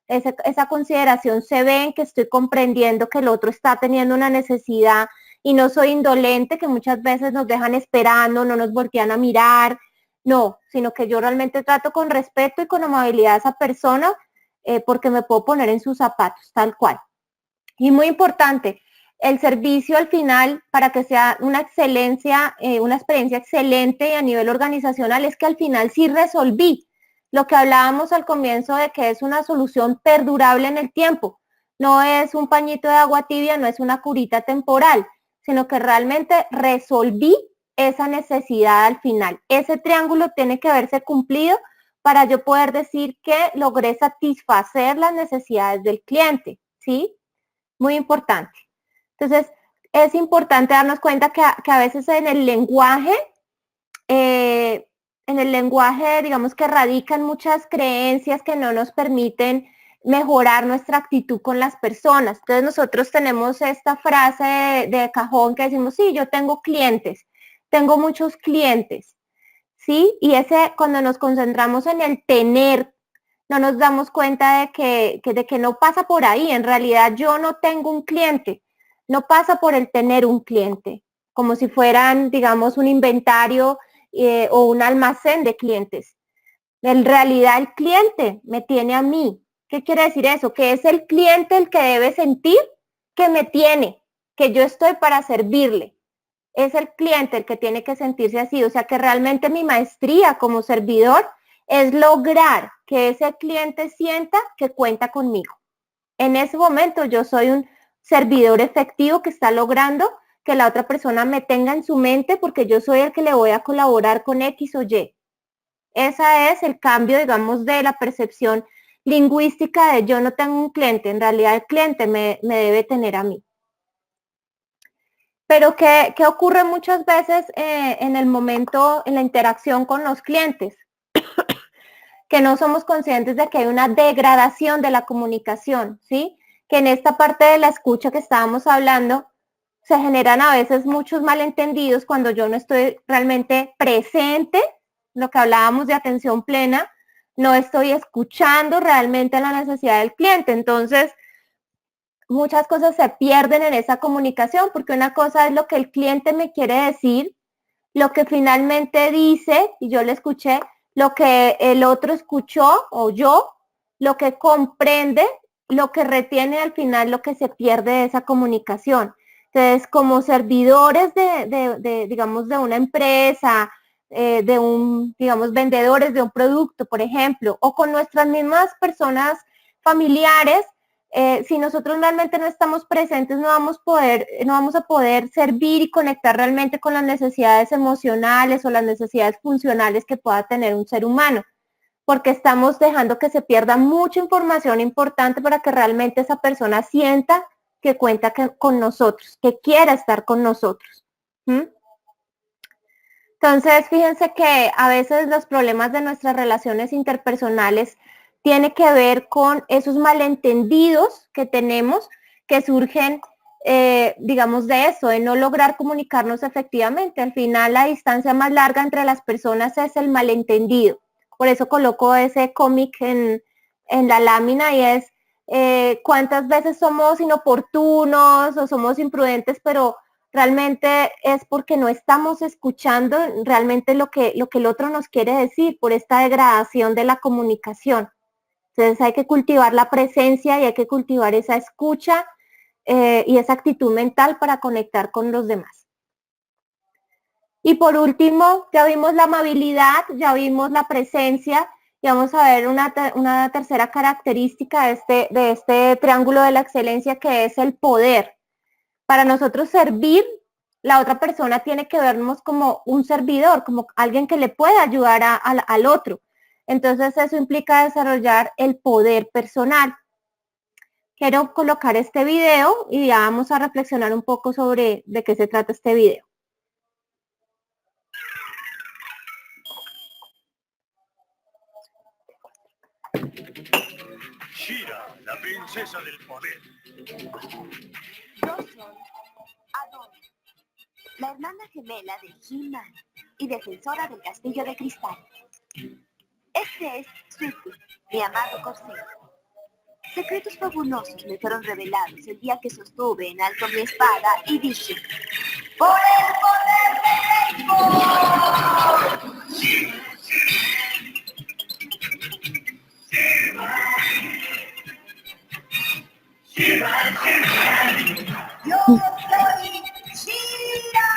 Esa consideración se ve en que estoy comprendiendo que el otro está teniendo una necesidad y no soy indolente, que muchas veces nos dejan esperando, no nos voltean a mirar, no, sino que yo realmente trato con respeto y con amabilidad a esa persona porque me puedo poner en sus zapatos, tal cual. Y muy importante, el servicio al final, para que sea una excelencia, una experiencia excelente a nivel organizacional, es que al final sí resolví lo que hablábamos al comienzo de que es una solución perdurable en el tiempo. No es un pañito de agua tibia, no es una curita temporal, sino que realmente resolví esa necesidad al final. Ese triángulo tiene que verse cumplido para yo poder decir que logré satisfacer las necesidades del cliente, ¿sí? Muy importante. Entonces, es importante darnos cuenta que a veces en el lenguaje, digamos que radican muchas creencias que no nos permiten mejorar nuestra actitud con las personas. Entonces, nosotros tenemos esta frase de cajón que decimos, sí, yo tengo clientes, tengo muchos clientes, ¿sí? Y cuando nos concentramos en el tener, no nos damos cuenta de que no pasa por ahí. En realidad yo no tengo un cliente, no pasa por el tener un cliente, como si fueran, digamos, un inventario o un almacén de clientes. En realidad el cliente me tiene a mí. ¿Qué quiere decir eso? Que es el cliente el que debe sentir que me tiene, que yo estoy para servirle. Es el cliente el que tiene que sentirse así. O sea que realmente mi maestría como servidor es lograr que ese cliente sienta que cuenta conmigo. En ese momento yo soy un servidor efectivo que está logrando que la otra persona me tenga en su mente porque yo soy el que le voy a colaborar con X o Y. Ese es el cambio, digamos, de la percepción lingüística de yo no tengo un cliente. En realidad el cliente me debe tener a mí. Pero ¿qué ocurre muchas veces en el momento, en la interacción con los clientes? Que no somos conscientes de que hay una degradación de la comunicación, ¿sí? Que en esta parte de la escucha que estábamos hablando, se generan a veces muchos malentendidos cuando yo no estoy realmente presente, lo que hablábamos de atención plena, no estoy escuchando realmente la necesidad del cliente. Entonces, muchas cosas se pierden en esa comunicación, porque una cosa es lo que el cliente me quiere decir, lo que finalmente dice, y yo le escuché, lo que el otro escuchó o yo, lo que comprende, lo que retiene al final, lo que se pierde de esa comunicación. Entonces, como servidores digamos, de una empresa, digamos, vendedores de un producto, por ejemplo, o con nuestras mismas personas familiares, si nosotros realmente no estamos presentes, no vamos a poder servir y conectar realmente con las necesidades emocionales o las necesidades funcionales que pueda tener un ser humano, porque estamos dejando que se pierda mucha información importante para que realmente esa persona sienta que cuenta con nosotros, que quiera estar con nosotros. Entonces, fíjense que a veces los problemas de nuestras relaciones interpersonales tiene que ver con esos malentendidos que tenemos, que surgen, digamos, de eso, de no lograr comunicarnos efectivamente. Al final, la distancia más larga entre las personas es el malentendido. Por eso coloco ese cómic en la lámina y es cuántas veces somos inoportunos o somos imprudentes, pero realmente es porque no estamos escuchando realmente lo que el otro nos quiere decir por esta degradación de la comunicación. Entonces hay que cultivar la presencia y hay que cultivar esa escucha y esa actitud mental para conectar con los demás. Y por último, ya vimos la amabilidad, ya vimos la presencia y vamos a ver una tercera característica de este triángulo de la excelencia, que es el poder. Para nosotros servir, la otra persona tiene que vernos como un servidor, como alguien que le puede ayudar al otro. Entonces eso implica desarrollar el poder personal. Quiero colocar este video y ya vamos a reflexionar un poco sobre de qué se trata este video.
Shira, la princesa del poder.
Yo soy Adora, la hermana gemela de He-Man y defensora del castillo de cristal. Este es Sweetwood, mi amado corcel. Secretos fabulosos me fueron revelados el día que sostuve en alto mi espada y dije: ¡por el poder del Rainbow! ¡Yo soy Shira!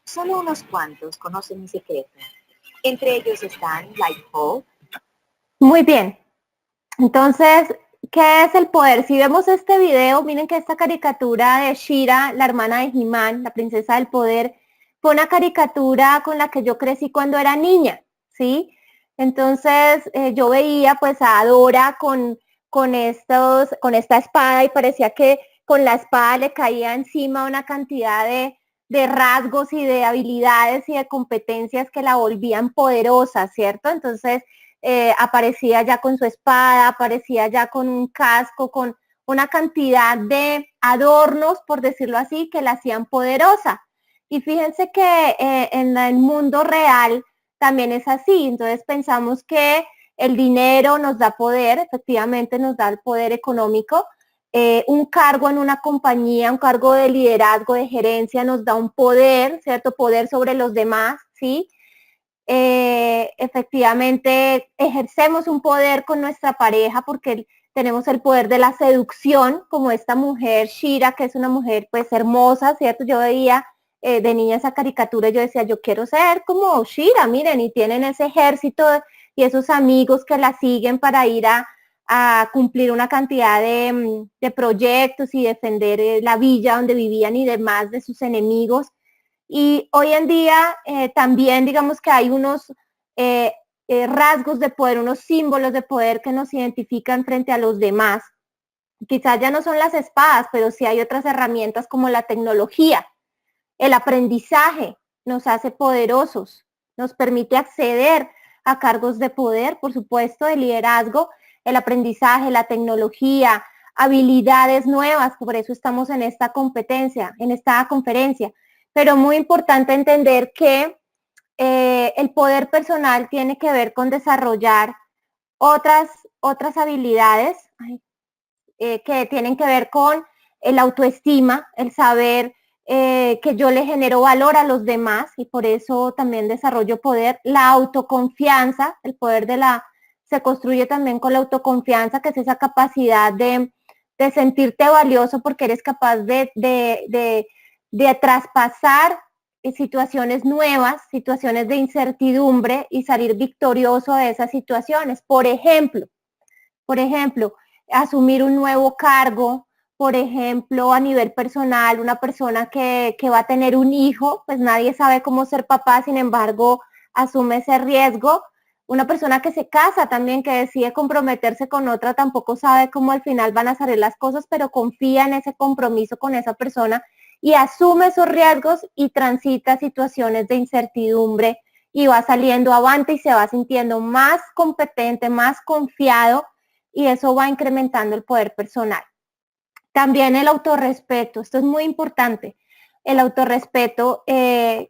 Solo unos cuantos conocen mi secreto. Entre ellos están Lighthope.
Muy bien. Entonces, ¿qué es el poder? Si vemos este video, miren que esta caricatura de Shira, la hermana de He-Man, la princesa del poder, fue una caricatura con la que yo crecí cuando era niña, ¿sí? Entonces, yo veía pues a Adora con esta espada y parecía que con la espada le caía encima una cantidad de rasgos y de habilidades y de competencias que la volvían poderosa, ¿cierto? Entonces, aparecía ya con su espada, aparecía ya con un casco, con una cantidad de adornos, por decirlo así, que la hacían poderosa. Y fíjense que en el mundo real también es así. Entonces pensamos que el dinero nos da poder, efectivamente nos da el poder económico. Un cargo en una compañía, un cargo de liderazgo, de gerencia, nos da un poder, ¿cierto? Poder sobre los demás, ¿sí? Efectivamente ejercemos un poder con nuestra pareja porque tenemos el poder de la seducción, como esta mujer Shira, que es una mujer pues hermosa, ¿cierto? Yo veía de niña esa caricatura y yo decía, yo quiero ser como Shira, miren, y tienen ese ejército y esos amigos que la siguen para ir a cumplir una cantidad de proyectos y defender la villa donde vivían y demás de sus enemigos. Y hoy en día también digamos que hay unos rasgos de poder, unos símbolos de poder que nos identifican frente a los demás. Quizás ya no son las espadas, pero sí hay otras herramientas como la tecnología. El aprendizaje nos hace poderosos, nos permite acceder a cargos de poder, por supuesto, de liderazgo, el aprendizaje, la tecnología, habilidades nuevas, por eso estamos en esta competencia, en esta conferencia. Pero muy importante entender que el poder personal tiene que ver con desarrollar otras habilidades que tienen que ver con el autoestima, el saber que yo le genero valor a los demás y por eso también desarrollo poder, la autoconfianza, el poder se construye también con la autoconfianza, que es esa capacidad de sentirte valioso porque eres capaz de traspasar situaciones nuevas, situaciones de incertidumbre y salir victorioso de esas situaciones. Por ejemplo, asumir un nuevo cargo, por ejemplo, a nivel personal, una persona que va a tener un hijo, pues nadie sabe cómo ser papá, sin embargo, asume ese riesgo. Una persona que se casa también, que decide comprometerse con otra, tampoco sabe cómo al final van a salir las cosas, pero confía en ese compromiso con esa persona y asume esos riesgos y transita situaciones de incertidumbre y va saliendo avante y se va sintiendo más competente, más confiado y eso va incrementando el poder personal. También el autorrespeto, esto es muy importante. El autorrespeto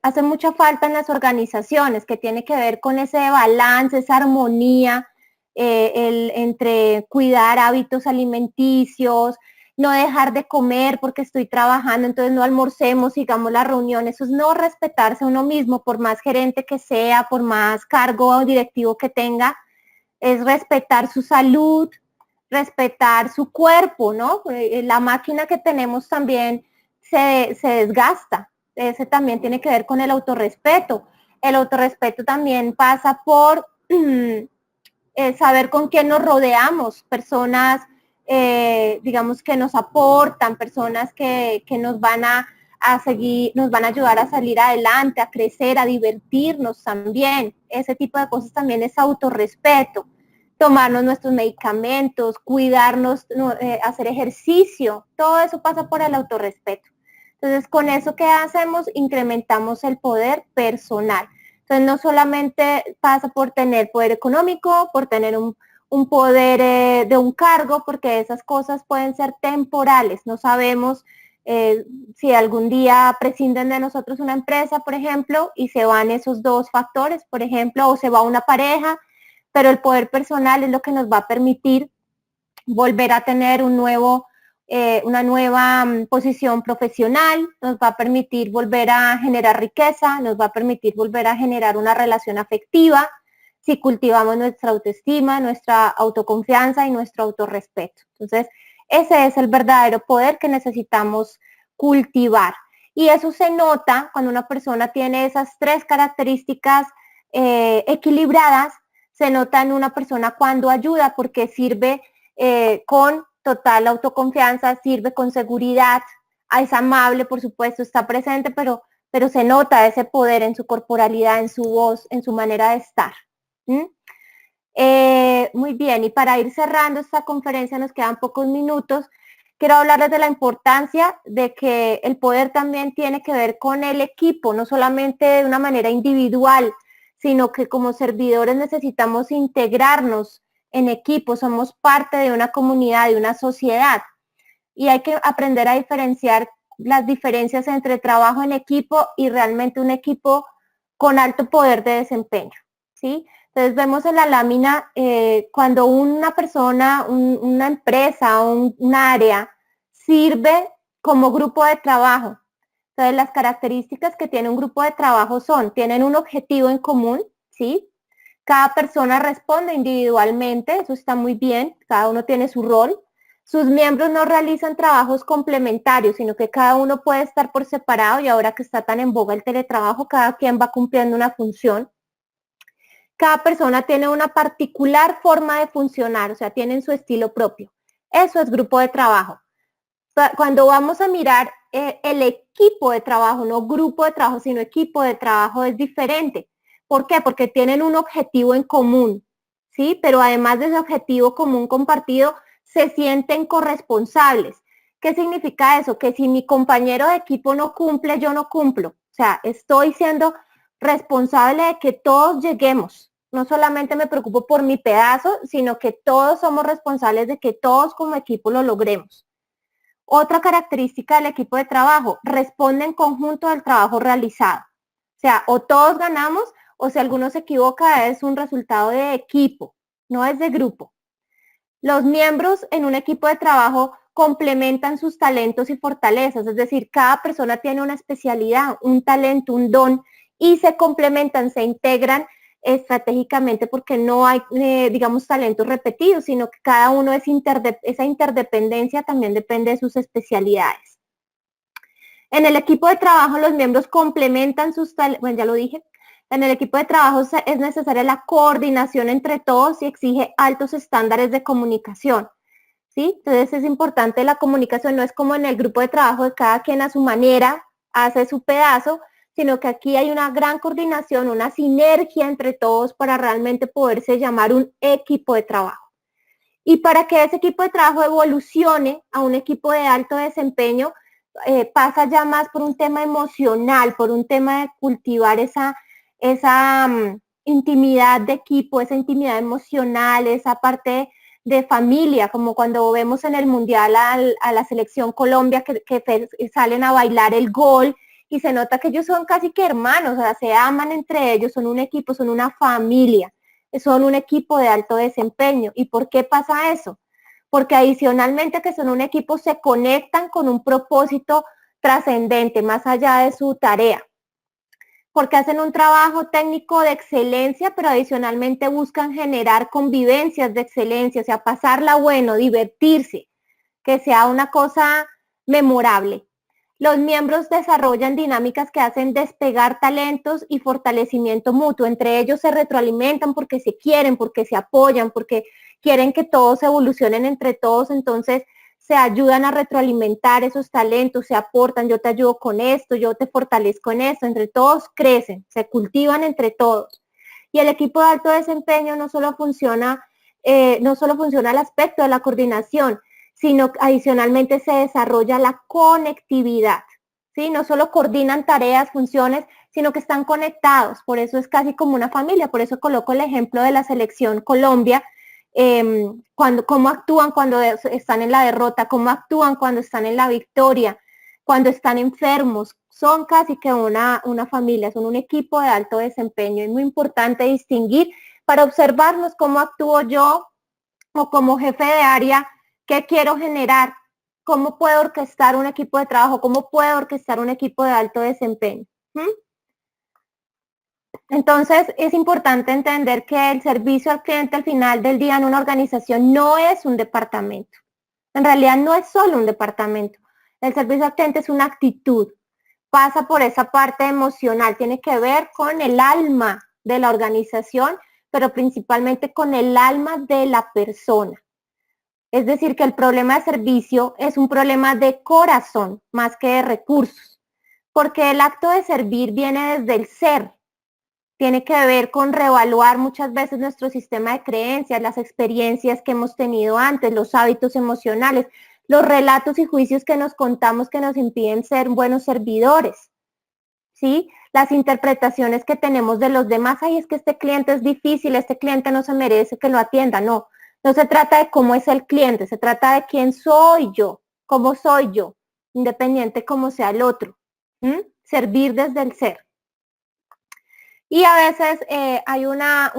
hace mucha falta en las organizaciones, que tiene que ver con ese balance, esa armonía entre cuidar hábitos alimenticios, no dejar de comer porque estoy trabajando, entonces no almorcemos, sigamos la reunión. Eso es no respetarse a uno mismo, por más gerente que sea, por más cargo directivo que tenga, es respetar su salud, respetar su cuerpo, ¿no? La máquina que tenemos también se desgasta. Ese también tiene que ver con el autorrespeto. El autorrespeto también pasa por saber con quién nos rodeamos, personas, digamos, que nos aportan, personas que nos van a seguir, nos van a ayudar a salir adelante, a crecer, a divertirnos también. Ese tipo de cosas también es autorrespeto. Tomarnos nuestros medicamentos, cuidarnos, hacer ejercicio, todo eso pasa por el autorrespeto. Entonces, con eso que hacemos, incrementamos el poder personal. Entonces no solamente pasa por tener poder económico, por tener un poder de un cargo, porque esas cosas pueden ser temporales. No sabemos si algún día prescinden de nosotros una empresa, por ejemplo, y se van esos dos factores, por ejemplo, o se va una pareja, pero el poder personal es lo que nos va a permitir volver a tener una nueva posición profesional, nos va a permitir volver a generar riqueza, nos va a permitir volver a generar una relación afectiva, si cultivamos nuestra autoestima, nuestra autoconfianza y nuestro autorrespeto. Entonces, ese es el verdadero poder que necesitamos cultivar. Y eso se nota cuando una persona tiene esas tres características equilibradas, se nota en una persona cuando ayuda, porque sirve con total autoconfianza, sirve con seguridad, es amable, por supuesto, está presente, pero se nota ese poder en su corporalidad, en su voz, en su manera de estar. Muy bien, y para ir cerrando esta conferencia, nos quedan pocos minutos, quiero hablarles de la importancia de que el poder también tiene que ver con el equipo, no solamente de una manera individual, sino que como servidores necesitamos integrarnos en equipo, somos parte de una comunidad, de una sociedad, y hay que aprender a diferenciar las diferencias entre trabajo en equipo y realmente un equipo con alto poder de desempeño, ¿sí? Entonces vemos en la lámina cuando una persona, una empresa o un área sirve como grupo de trabajo. Entonces las características que tiene un grupo de trabajo tienen un objetivo en común, ¿sí? Cada persona responde individualmente, eso está muy bien, cada uno tiene su rol. Sus miembros no realizan trabajos complementarios, sino que cada uno puede estar por separado, y ahora que está tan en boga el teletrabajo, cada quien va cumpliendo una función. Cada persona tiene una particular forma de funcionar, o sea, tienen su estilo propio. Eso es grupo de trabajo. Cuando vamos a mirar el equipo de trabajo, no grupo de trabajo, sino equipo de trabajo, es diferente. ¿Por qué? Porque tienen un objetivo en común, ¿sí? Pero además de ese objetivo común compartido, se sienten corresponsables. ¿Qué significa eso? Que si mi compañero de equipo no cumple, yo no cumplo. O sea, estoy siendo responsable de que todos lleguemos. No solamente me preocupo por mi pedazo, sino que todos somos responsables de que todos como equipo lo logremos. Otra característica del equipo de trabajo, responde en conjunto al trabajo realizado. O sea, o todos ganamos, o si alguno se equivoca, es un resultado de equipo, no es de grupo. Los miembros en un equipo de trabajo complementan sus talentos y fortalezas, es decir, cada persona tiene una especialidad, un talento, un don, y se complementan, se integran estratégicamente, porque no hay, digamos, talentos repetidos, sino que cada uno esa interdependencia también depende de sus especialidades. En el equipo de trabajo los miembros complementan sus talentos, bueno, ya lo dije. En el equipo de trabajo es necesaria la coordinación entre todos y exige altos estándares de comunicación, ¿sí? Entonces es importante la comunicación, no es como en el grupo de trabajo de cada quien a su manera hace su pedazo, sino que aquí hay una gran coordinación, una sinergia entre todos para realmente poderse llamar un equipo de trabajo. Y para que ese equipo de trabajo evolucione a un equipo de alto desempeño, pasa ya más por un tema emocional, por un tema de cultivar esa intimidad de equipo, esa intimidad emocional, esa parte de familia, como cuando vemos en el Mundial a la selección Colombia que salen a bailar el gol, y se nota que ellos son casi que hermanos, o sea, se aman entre ellos, son un equipo, son una familia, son un equipo de alto desempeño. ¿Y por qué pasa eso? Porque adicionalmente que son un equipo, se conectan con un propósito trascendente, más allá de su tarea. Porque hacen un trabajo técnico de excelencia, pero adicionalmente buscan generar convivencias de excelencia, o sea, pasarla bueno, divertirse, que sea una cosa memorable. Los miembros desarrollan dinámicas que hacen despegar talentos y fortalecimiento mutuo. Entre ellos se retroalimentan porque se quieren, porque se apoyan, porque quieren que todos evolucionen entre todos. Entonces se ayudan a retroalimentar esos talentos, se aportan, yo te ayudo con esto, yo te fortalezco en esto. Entre todos crecen, se cultivan entre todos. Y el equipo de alto desempeño no solo funciona el aspecto de la coordinación, sino adicionalmente se desarrolla la conectividad, ¿sí? No solo coordinan tareas, funciones, sino que están conectados. Por eso es casi como una familia. Por eso coloco el ejemplo de la selección Colombia, cómo actúan cuando están en la derrota, cómo actúan cuando están en la victoria, cuando están enfermos. Son casi que una familia, son un equipo de alto desempeño. Es muy importante distinguir para observarnos cómo actúo yo o como jefe de área, qué quiero generar, cómo puedo orquestar un equipo de trabajo, cómo puedo orquestar un equipo de alto desempeño. Entonces, es importante entender que el servicio al cliente al final del día en una organización no es un departamento. En realidad no es solo un departamento. El servicio al cliente es una actitud. Pasa por esa parte emocional, tiene que ver con el alma de la organización, pero principalmente con el alma de la persona. Es decir, que el problema de servicio es un problema de corazón más que de recursos, porque el acto de servir viene desde el ser. Tiene que ver con reevaluar muchas veces nuestro sistema de creencias, las experiencias que hemos tenido antes, los hábitos emocionales, los relatos y juicios que nos contamos que nos impiden ser buenos servidores, ¿sí? Las interpretaciones que tenemos de los demás, ay, es que este cliente es difícil, este cliente no se merece que lo atienda, no. No se trata de cómo es el cliente, se trata de quién soy yo, cómo soy yo, independiente cómo sea el otro. Servir desde el ser. Y a veces hay una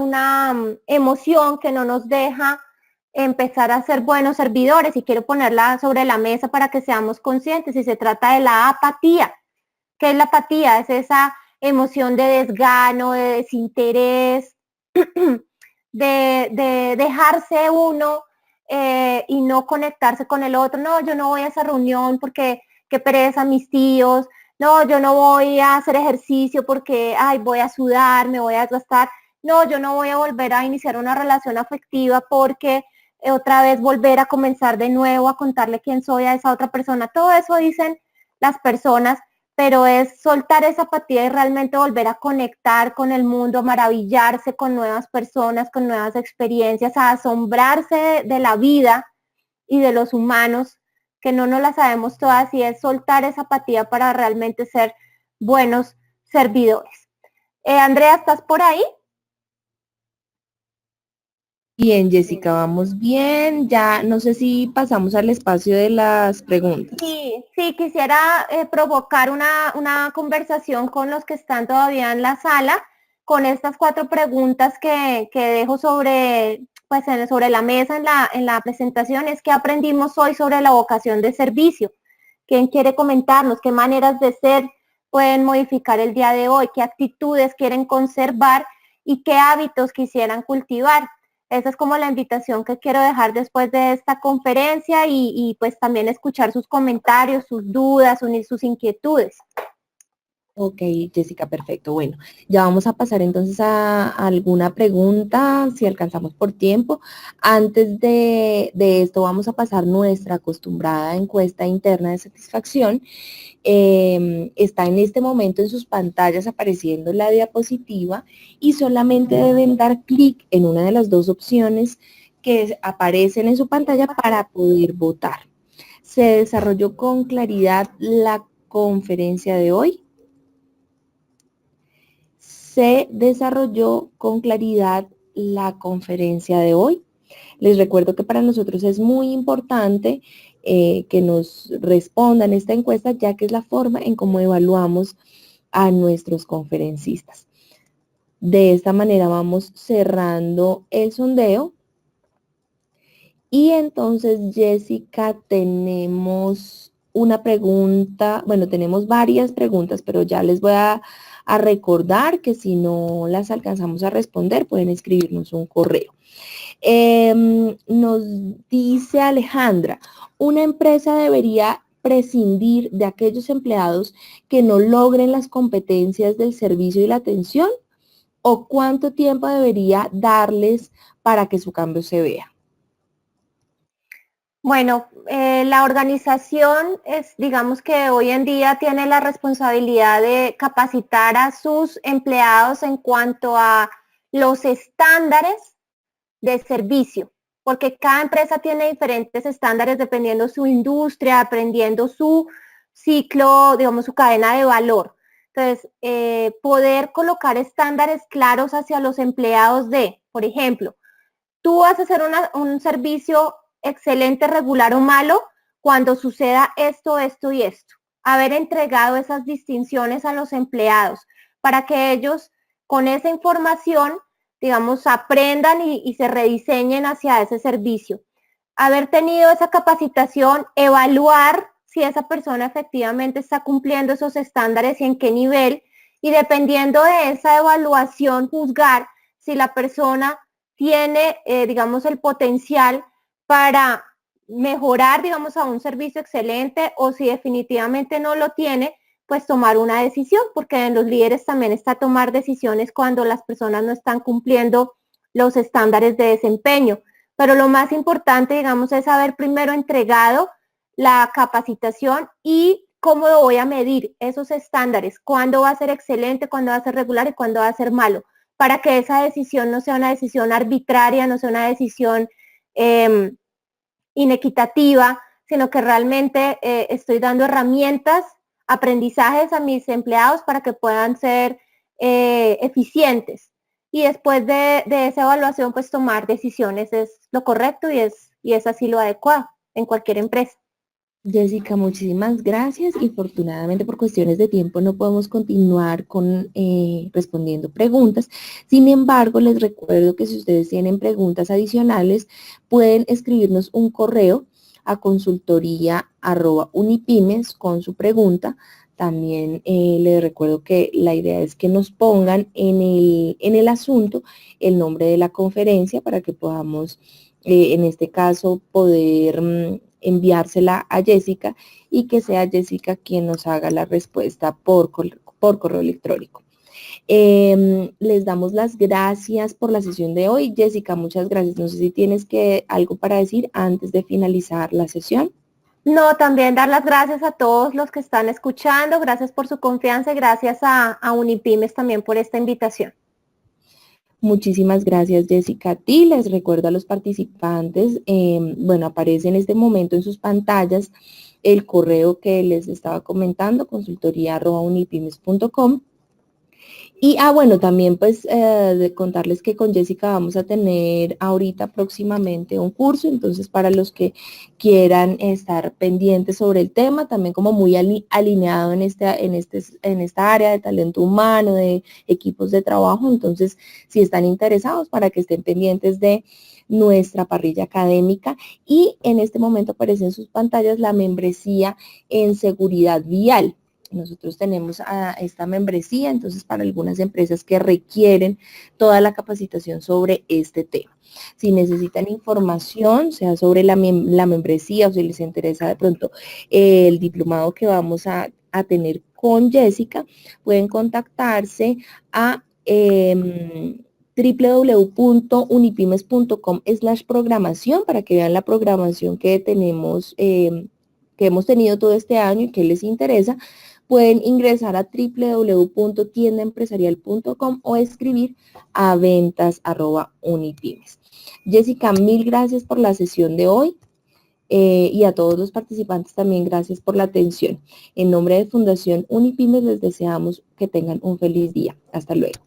emoción que no nos deja empezar a ser buenos servidores y quiero ponerla sobre la mesa para que seamos conscientes y se trata de la apatía. ¿Qué es la apatía? Es esa emoción de desgano, de desinterés, de dejarse uno y no conectarse con el otro. No, yo no voy a esa reunión porque qué pereza mis tíos. No, yo no voy a hacer ejercicio porque, ay, voy a sudar, me voy a desgastar. No, yo no voy a volver a iniciar una relación afectiva porque otra vez volver a comenzar de nuevo a contarle quién soy a esa otra persona. Todo eso dicen las personas, pero es soltar esa apatía y realmente volver a conectar con el mundo, a maravillarse con nuevas personas, con nuevas experiencias, a asombrarse de la vida y de los humanos, que no nos la sabemos todas, y es soltar esa apatía para realmente ser buenos servidores. Andrea, ¿estás por ahí?
Bien, Jessica, vamos bien. Ya no sé si pasamos al espacio de las preguntas.
Sí, quisiera provocar una conversación con los que están todavía en la sala, con estas 4 preguntas que dejo sobre la mesa en la presentación. Es qué aprendimos hoy sobre la vocación de servicio. ¿Quién quiere comentarnos qué maneras de ser pueden modificar el día de hoy? ¿Qué actitudes quieren conservar y qué hábitos quisieran cultivar? Esa es como la invitación que quiero dejar después de esta conferencia y pues también escuchar sus comentarios, sus dudas, sus inquietudes.
Ok, Jessica, perfecto. Bueno, ya vamos a pasar entonces a alguna pregunta, si alcanzamos por tiempo. Antes de esto vamos a pasar nuestra acostumbrada encuesta interna de satisfacción. Está en este momento en sus pantallas apareciendo la diapositiva y solamente deben dar clic en una de las 2 opciones que aparecen en su pantalla para poder votar. ¿Se desarrolló con claridad la conferencia de hoy? ¿Se desarrolló con claridad la conferencia de hoy? Les recuerdo que para nosotros es muy importante que nos respondan esta encuesta, ya que es la forma en cómo evaluamos a nuestros conferencistas. De esta manera vamos cerrando el sondeo. Y entonces, Jessica, tenemos una pregunta, bueno, tenemos varias preguntas, pero ya les voy a recordar que si no las alcanzamos a responder, pueden escribirnos un correo. Nos dice Alejandra, ¿una empresa debería prescindir de aquellos empleados que no logren las competencias del servicio y la atención? ¿O cuánto tiempo debería darles para que su cambio se vea?
Bueno, la organización digamos que hoy en día tiene la responsabilidad de capacitar a sus empleados en cuanto a los estándares de servicio, porque cada empresa tiene diferentes estándares dependiendo su industria, dependiendo su ciclo, digamos, su cadena de valor. Entonces, poder colocar estándares claros hacia los empleados de, por ejemplo, tú vas a hacer un servicio excelente, regular o malo cuando suceda esto, esto y esto. Haber entregado esas distinciones a los empleados para que ellos con esa información, digamos, aprendan y se rediseñen hacia ese servicio. Haber tenido esa capacitación, evaluar si esa persona efectivamente está cumpliendo esos estándares y en qué nivel, y dependiendo de esa evaluación, juzgar si la persona tiene, digamos, el potencial para mejorar, digamos, a un servicio excelente, o si definitivamente no lo tiene, pues tomar una decisión, porque en los líderes también está tomar decisiones cuando las personas no están cumpliendo los estándares de desempeño. Pero lo más importante, digamos, es haber primero entregado la capacitación y cómo lo voy a medir, esos estándares, cuándo va a ser excelente, cuándo va a ser regular y cuándo va a ser malo, para que esa decisión no sea una decisión arbitraria, no sea una decisión inequitativa, sino que realmente estoy dando herramientas, aprendizajes a mis empleados para que puedan ser eficientes. Y después de esa evaluación, pues tomar decisiones es lo correcto y es así lo adecuado en cualquier empresa.
Jessica, muchísimas gracias y afortunadamente por cuestiones de tiempo no podemos continuar con respondiendo preguntas. Sin embargo, les recuerdo que si ustedes tienen preguntas adicionales, pueden escribirnos un correo a consultoría@unipymes con su pregunta. También les recuerdo que la idea es que nos pongan en el asunto el nombre de la conferencia para que podamos, en este caso, poder enviársela a Jessica y que sea Jessica quien nos haga la respuesta por correo electrónico. Les damos las gracias por la sesión de hoy. Jessica, muchas gracias. No sé si tienes algo para decir antes de finalizar la sesión.
No, también dar las gracias a todos los que están escuchando, gracias por su confianza y gracias a Unipymes también por esta invitación.
Muchísimas gracias, Jessica. A ti les recuerdo a los participantes, bueno, aparece en este momento en sus pantallas el correo que les estaba comentando, consultoría@unipymes.com. Y, bueno, también pues de contarles que con Jessica vamos a tener ahorita próximamente un curso, entonces para los que quieran estar pendientes sobre el tema, también como muy alineado en esta área de talento humano, de equipos de trabajo, entonces si están interesados para que estén pendientes de nuestra parrilla académica. Y en este momento aparece en sus pantallas la membresía en seguridad vial. Nosotros tenemos esta membresía, entonces para algunas empresas que requieren toda la capacitación sobre este tema. Si necesitan información, sea sobre la membresía o si les interesa de pronto el diplomado que vamos a tener con Jessica, pueden contactarse a www.unipymes.com/programación para que vean la programación que tenemos, que hemos tenido todo este año y que les interesa. Pueden ingresar a www.tiendaempresarial.com o escribir a ventas@unipymes. Jessica, mil gracias por la sesión de hoy y a todos los participantes también gracias por la atención. En nombre de Fundación Unipymes les deseamos que tengan un feliz día. Hasta luego.